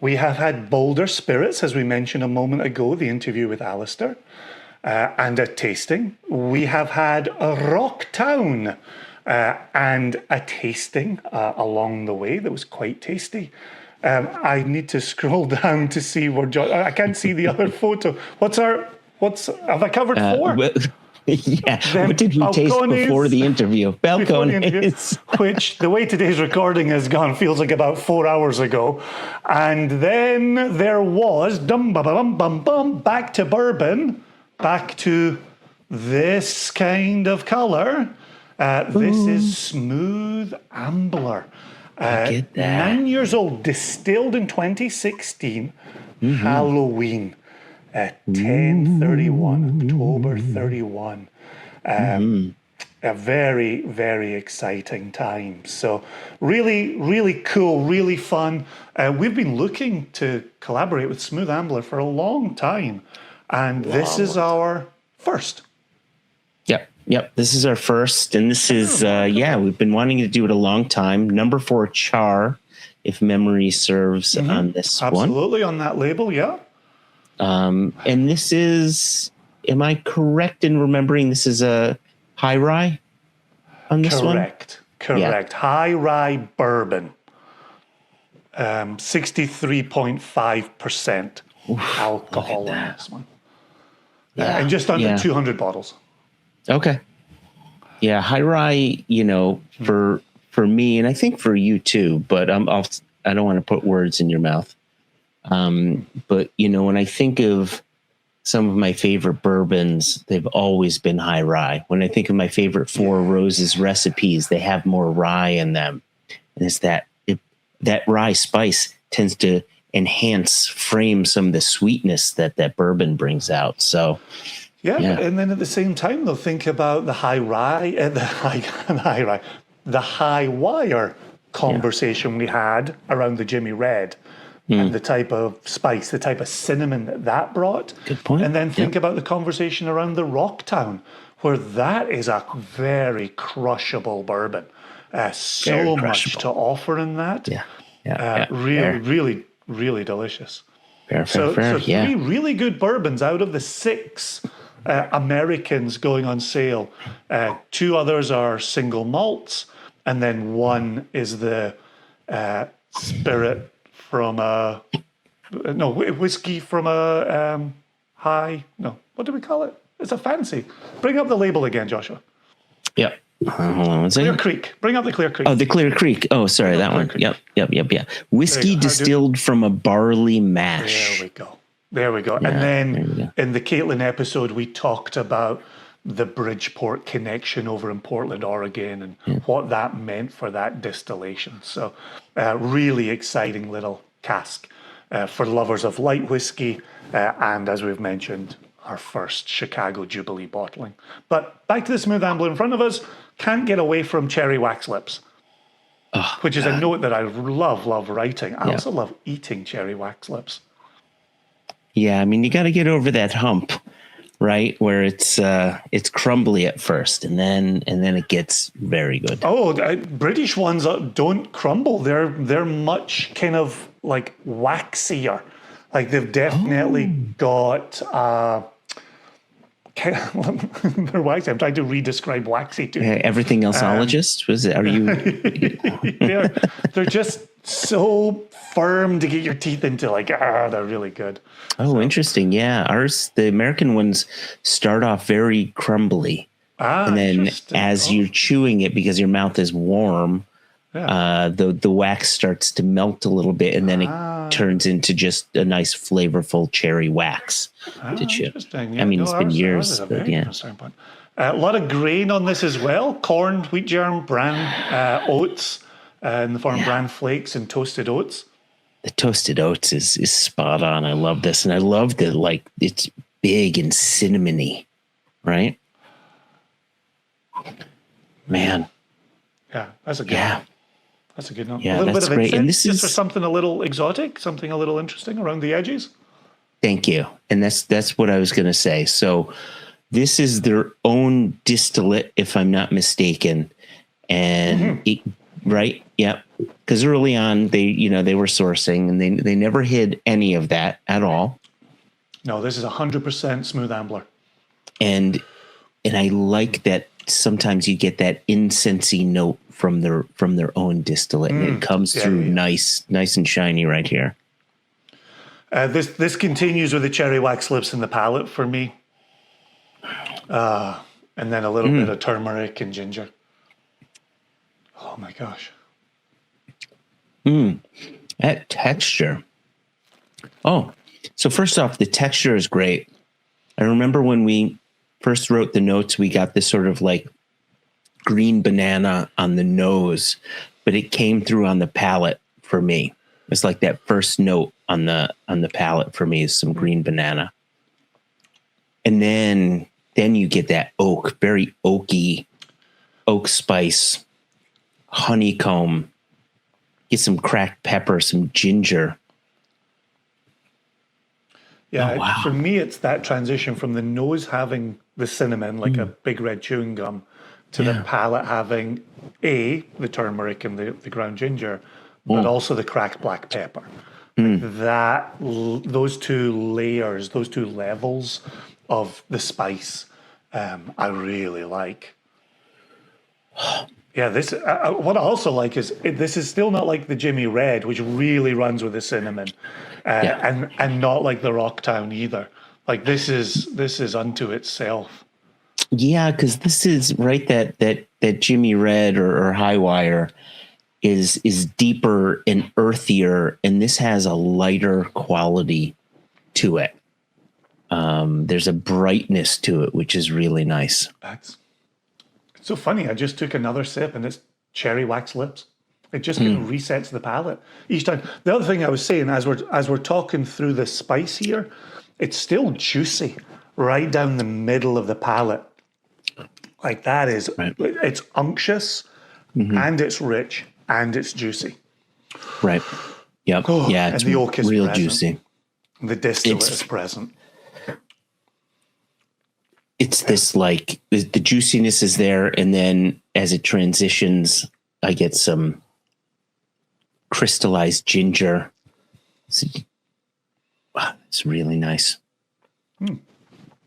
Speaker 2: We have had Boulder Spirits, as we mentioned a moment ago, the interview with Alistair, and a tasting. We have had Rocktown and a tasting along the way that was quite tasty. I need to scroll down to see where I can't see the other photo. Have I covered 4?
Speaker 1: Yeah. What did we taste before the interview? Balcones.
Speaker 2: Which, the way today's recording has gone, feels like about 4 hours ago. And then there was back to bourbon, back to this kind of color. This is Smooth Ambler.
Speaker 1: Get that.
Speaker 2: 9 years old, distilled in 2016, Halloween, 10/31, October 31. A very, very exciting time. So really, really cool, really fun. We've been looking to collaborate with Smooth Ambler for a long time. And this is our first.
Speaker 1: Yep. This is our first. And this is, we've been wanting to do it a long time. Number 4 char, if memory serves on this one.
Speaker 2: Absolutely, on that label, yeah.
Speaker 1: And this is, am I correct in remembering this is a high rye on this one?
Speaker 2: Correct. High rye bourbon. 63.5% alcohol on this one. And just under 200 bottles.
Speaker 1: Okay. Yeah, high rye, for me, and I think for you too, but I don't want to put words in your mouth. But when I think of some of my favorite bourbons, they've always been high rye. When I think of my favorite Four Roses recipes, they have more rye in them. And it's that rye spice tends to frame some of the sweetness that bourbon brings out. So,
Speaker 2: yeah, and then at the same time, they'll think about the high wire conversation we had around the Jimmy Red. And the type of spice, the type of cinnamon that brought.
Speaker 1: Good point.
Speaker 2: And then think about the conversation around the Rocktown, where that is a very crushable bourbon. So much to offer in that. Really, really delicious.
Speaker 1: Fair.
Speaker 2: So 3 really good bourbons out of the 6 Americans going on sale. 2 others are single malts, and then 1 is the spirit from whiskey from what do we call it? It's a fancy. Bring up the label again, Joshua.
Speaker 1: Yep. Hold on one second.
Speaker 2: Clear Creek. Bring up the Clear Creek.
Speaker 1: Oh, the Clear Creek. Oh, sorry, that one. Creek. Yep. Whiskey distilled from a barley mash.
Speaker 2: There we go. And then in the Caitlin episode, we talked about the Bridgeport connection over in Portland, Oregon, and what that meant for that distillation. So really exciting little cask for lovers of light whiskey. And as we've mentioned, our first Chicago Jubilee bottling. But back to the Smooth Ambler in front of us. Can't get away from cherry wax lips, which is a note that I love writing. I also love eating cherry wax lips.
Speaker 1: Yeah, I mean, you got to get over that hump. Right, where it's crumbly at first, and then it gets very good.
Speaker 2: Oh, British ones don't crumble. They're much kind of like waxier. Like they've definitely got. They're waxy. I'm trying to re-describe waxy to you.
Speaker 1: Everything elseologist was it? Are you?
Speaker 2: they're just so firm to get your teeth into. Like they're really good.
Speaker 1: Oh, interesting. Yeah, the American ones start off very crumbly, and then as you're chewing it, because your mouth is warm, the wax starts to melt a little bit, and then it turns into just a nice flavorful cherry wax to chew.
Speaker 2: Yeah,
Speaker 1: I mean, it's been years, but yeah.
Speaker 2: A lot of grain on this as well: corn, wheat germ, bran, oats, in the form of bran flakes and toasted oats.
Speaker 1: The toasted oats is spot on. I love this. And I love that, like, it's big and cinnamony, right? Man.
Speaker 2: Yeah, that's a good one. That's a good one.
Speaker 1: Yeah,
Speaker 2: a little
Speaker 1: that's
Speaker 2: bit of
Speaker 1: great. And this
Speaker 2: just
Speaker 1: is
Speaker 2: for something a little exotic, something a little interesting around the edges.
Speaker 1: Thank you. And that's what I was going to say. So this is their own distillate, if I'm not mistaken. And right. Yep. Because early on they were sourcing, and they never hid any of that at all.
Speaker 2: No, this is 100% Smooth Ambler.
Speaker 1: And I like that sometimes you get that incensey note from their own distillate, and it comes through nice and shiny right here.
Speaker 2: This continues with the cherry wax lips in the palate for me. And then a little bit of turmeric and ginger. Oh my gosh.
Speaker 1: That texture. Oh, so first off, the texture is great. I remember when we first wrote the notes, we got this sort of like green banana on the nose, but it came through on the palate for me. It's like that first note on the palate for me is some green banana. And then you get that oak, very oaky, oak spice, honeycomb, get some cracked pepper, some ginger.
Speaker 2: Yeah,
Speaker 1: Oh, wow.
Speaker 2: for me, it's that transition from the nose having the cinnamon, like a big red chewing gum, to the palate having the turmeric and the ground ginger, but also the cracked black pepper. Like those two layers, those two levels of the spice, I really like. Yeah, this. What I also like is this is still not like the Jimmy Red, which really runs with the cinnamon, and not like the Rocktown either. Like this is unto itself.
Speaker 1: Yeah, because this is right that Jimmy Red or High Wire is deeper and earthier, and this has a lighter quality to it. There's a brightness to it, which is really nice.
Speaker 2: It's so funny. I just took another sip, and it's cherry wax lips. It just kind of resets the palate each time. The other thing I was saying, as we're talking through the spice here, it's still juicy right down the middle of the palate. Like that is, it's unctuous, and it's rich, and it's juicy.
Speaker 1: Right. Yep. Yeah, it's
Speaker 2: and the oak is
Speaker 1: real
Speaker 2: present.
Speaker 1: juicy.
Speaker 2: The distillate is present.
Speaker 1: It's this like the juiciness is there, and then as it transitions, I get some crystallized ginger. It's really nice.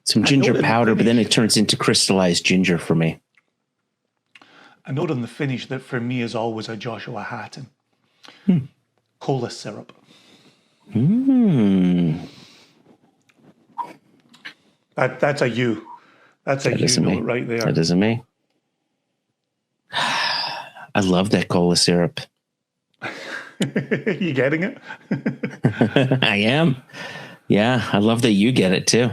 Speaker 1: Some ginger powder, but then it turns into crystallized ginger for me.
Speaker 2: A note on the finish that for me is always a Joshua Hatton. Cola syrup. That's a you. That's a you note right there.
Speaker 1: That isn't me. I love that cola syrup.
Speaker 2: You getting it?
Speaker 1: I am. Yeah, I love that you get it too.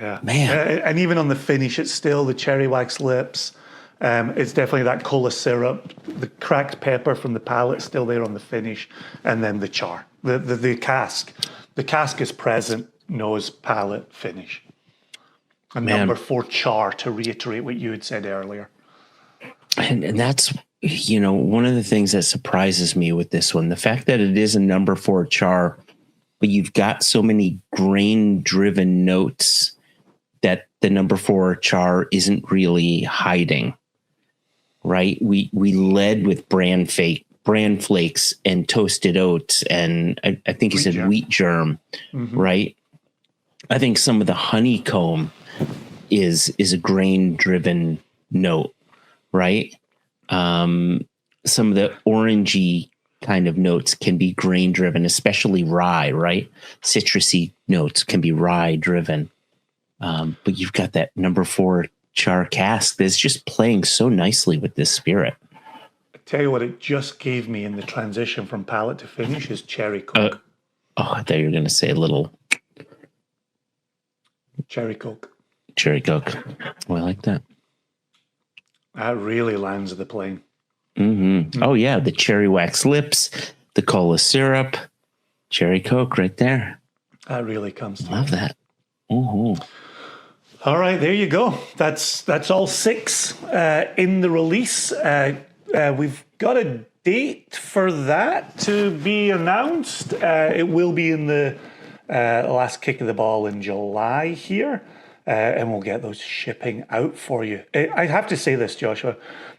Speaker 2: Yeah,
Speaker 1: man.
Speaker 2: And even on the finish, it's still the cherry wax lips. It's definitely that cola syrup. The cracked pepper from the palate still there on the finish, and then the char, the cask. The cask is present. Nose, palate, finish. And number 4 char, to reiterate what you had said earlier.
Speaker 1: And that's, one of the things that surprises me with this one, the fact that it is a number 4 char, but you've got so many grain-driven notes that the number 4 char isn't really hiding, right? We led with bran flakes and toasted oats, and I think you said wheat germ, right? I think some of the honeycomb is a grain-driven note, right? Some of the orangey kind of notes can be grain-driven, especially rye, right? Citrusy notes can be rye-driven. But you've got that number 4 char cask that's just playing so nicely with this spirit.
Speaker 2: I tell you what, it just gave me in the transition from palate to finish is cherry coke.
Speaker 1: I thought you were going to say a little
Speaker 2: cherry coke.
Speaker 1: Cherry coke. Oh, I like that.
Speaker 2: That really lands the plane.
Speaker 1: Oh yeah, the cherry wax lips, the cola syrup, cherry coke right there.
Speaker 2: That really comes to
Speaker 1: Love that. All
Speaker 2: right, there you go. That's all 6 in the release. We've got a date for that to be announced. It will be in the last kick of the ball in July here. And we'll get those shipping out for you. I have to say this, Joshua.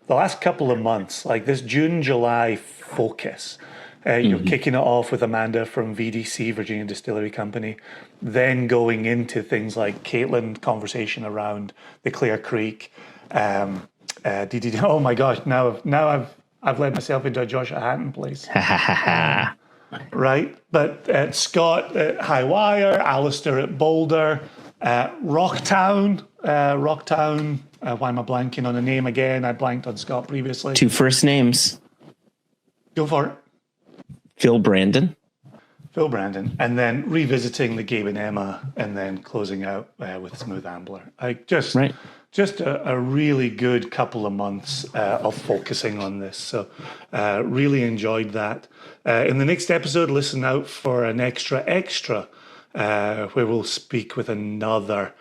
Speaker 2: The last couple of months, like this June, July focus, you're kicking it off with Amanda from VDC, Virginia Distillery Company, then going into things like Caitlin conversation around the Clear Creek. Oh my gosh! Now I've led myself into a Joshua Hatton place. Right, but Scott at High Wire, Alistair at Boulder. Rocktown. Why am I blanking on the name again? I blanked on Scott previously.
Speaker 1: 2 first names.
Speaker 2: Go for it.
Speaker 1: Phil Brandon.
Speaker 2: And then revisiting the Gabe and Emma, and then closing out with Smooth Ambler. just a really good couple of months of focusing on this. So really enjoyed that. In the next episode, listen out for an extra, where we'll speak with another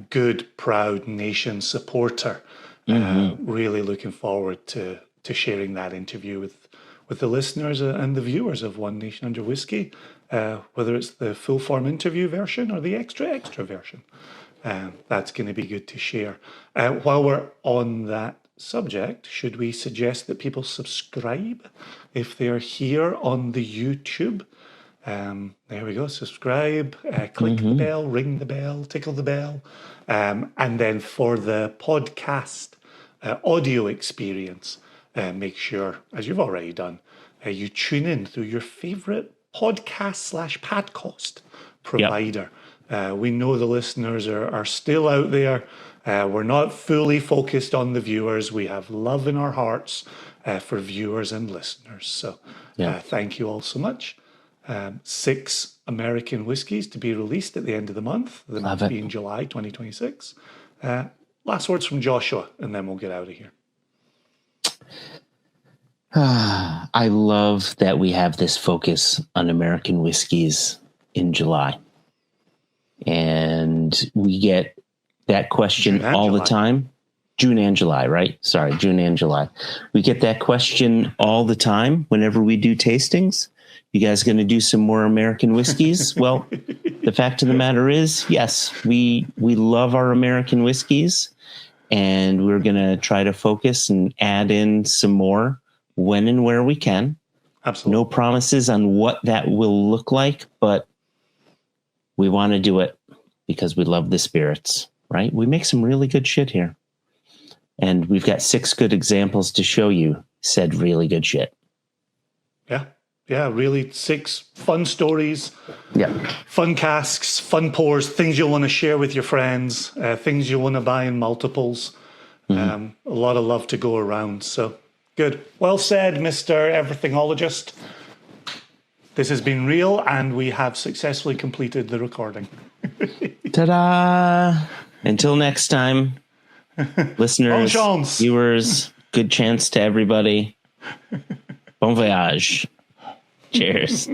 Speaker 2: good, proud nation supporter. Really looking forward to sharing that interview with the listeners and the viewers of One Nation Under Whiskey, whether it's the full form interview version or the extra version. That's going to be good to share. While we're on that subject, should we suggest that people subscribe if they're here on the YouTube? There we go. Subscribe, click the bell, ring the bell, tickle the bell. And then for the podcast audio experience, make sure, as you've already done, you tune in through your favorite podcast/Padcost provider. We know the listeners are still out there. We're not fully focused on the viewers. We have love in our hearts for viewers and listeners. So thank you all so much. 6 American whiskies to be released at the end of the month being July 2026. Last words from Joshua, and then we'll get out of here.
Speaker 1: I love that we have this focus on American whiskeys in July. And we get that question all the time. June and July, right? Sorry, June and July. We get that question all the time whenever we do tastings. You guys going to do some more American whiskeys? Well, the fact of the matter is, yes, we love our American whiskeys, and we're going to try to focus and add in some more when and where we can.
Speaker 2: Absolutely.
Speaker 1: No promises on what that will look like, but we want to do it because we love the spirits, right? We make some really good shit here. And we've got 6 good examples to show you said really good shit.
Speaker 2: Yeah, really 6 fun stories.
Speaker 1: Yeah.
Speaker 2: Fun casks, fun pours, things you'll want to share with your friends, things you want to buy in multiples. A lot of love to go around. So good. Well said, Mr. Everythingologist. This has been real, and we have successfully completed the recording.
Speaker 1: Ta-da! Until next time, listeners,
Speaker 2: chance.
Speaker 1: viewers, good chance to everybody. Bon voyage. Cheers.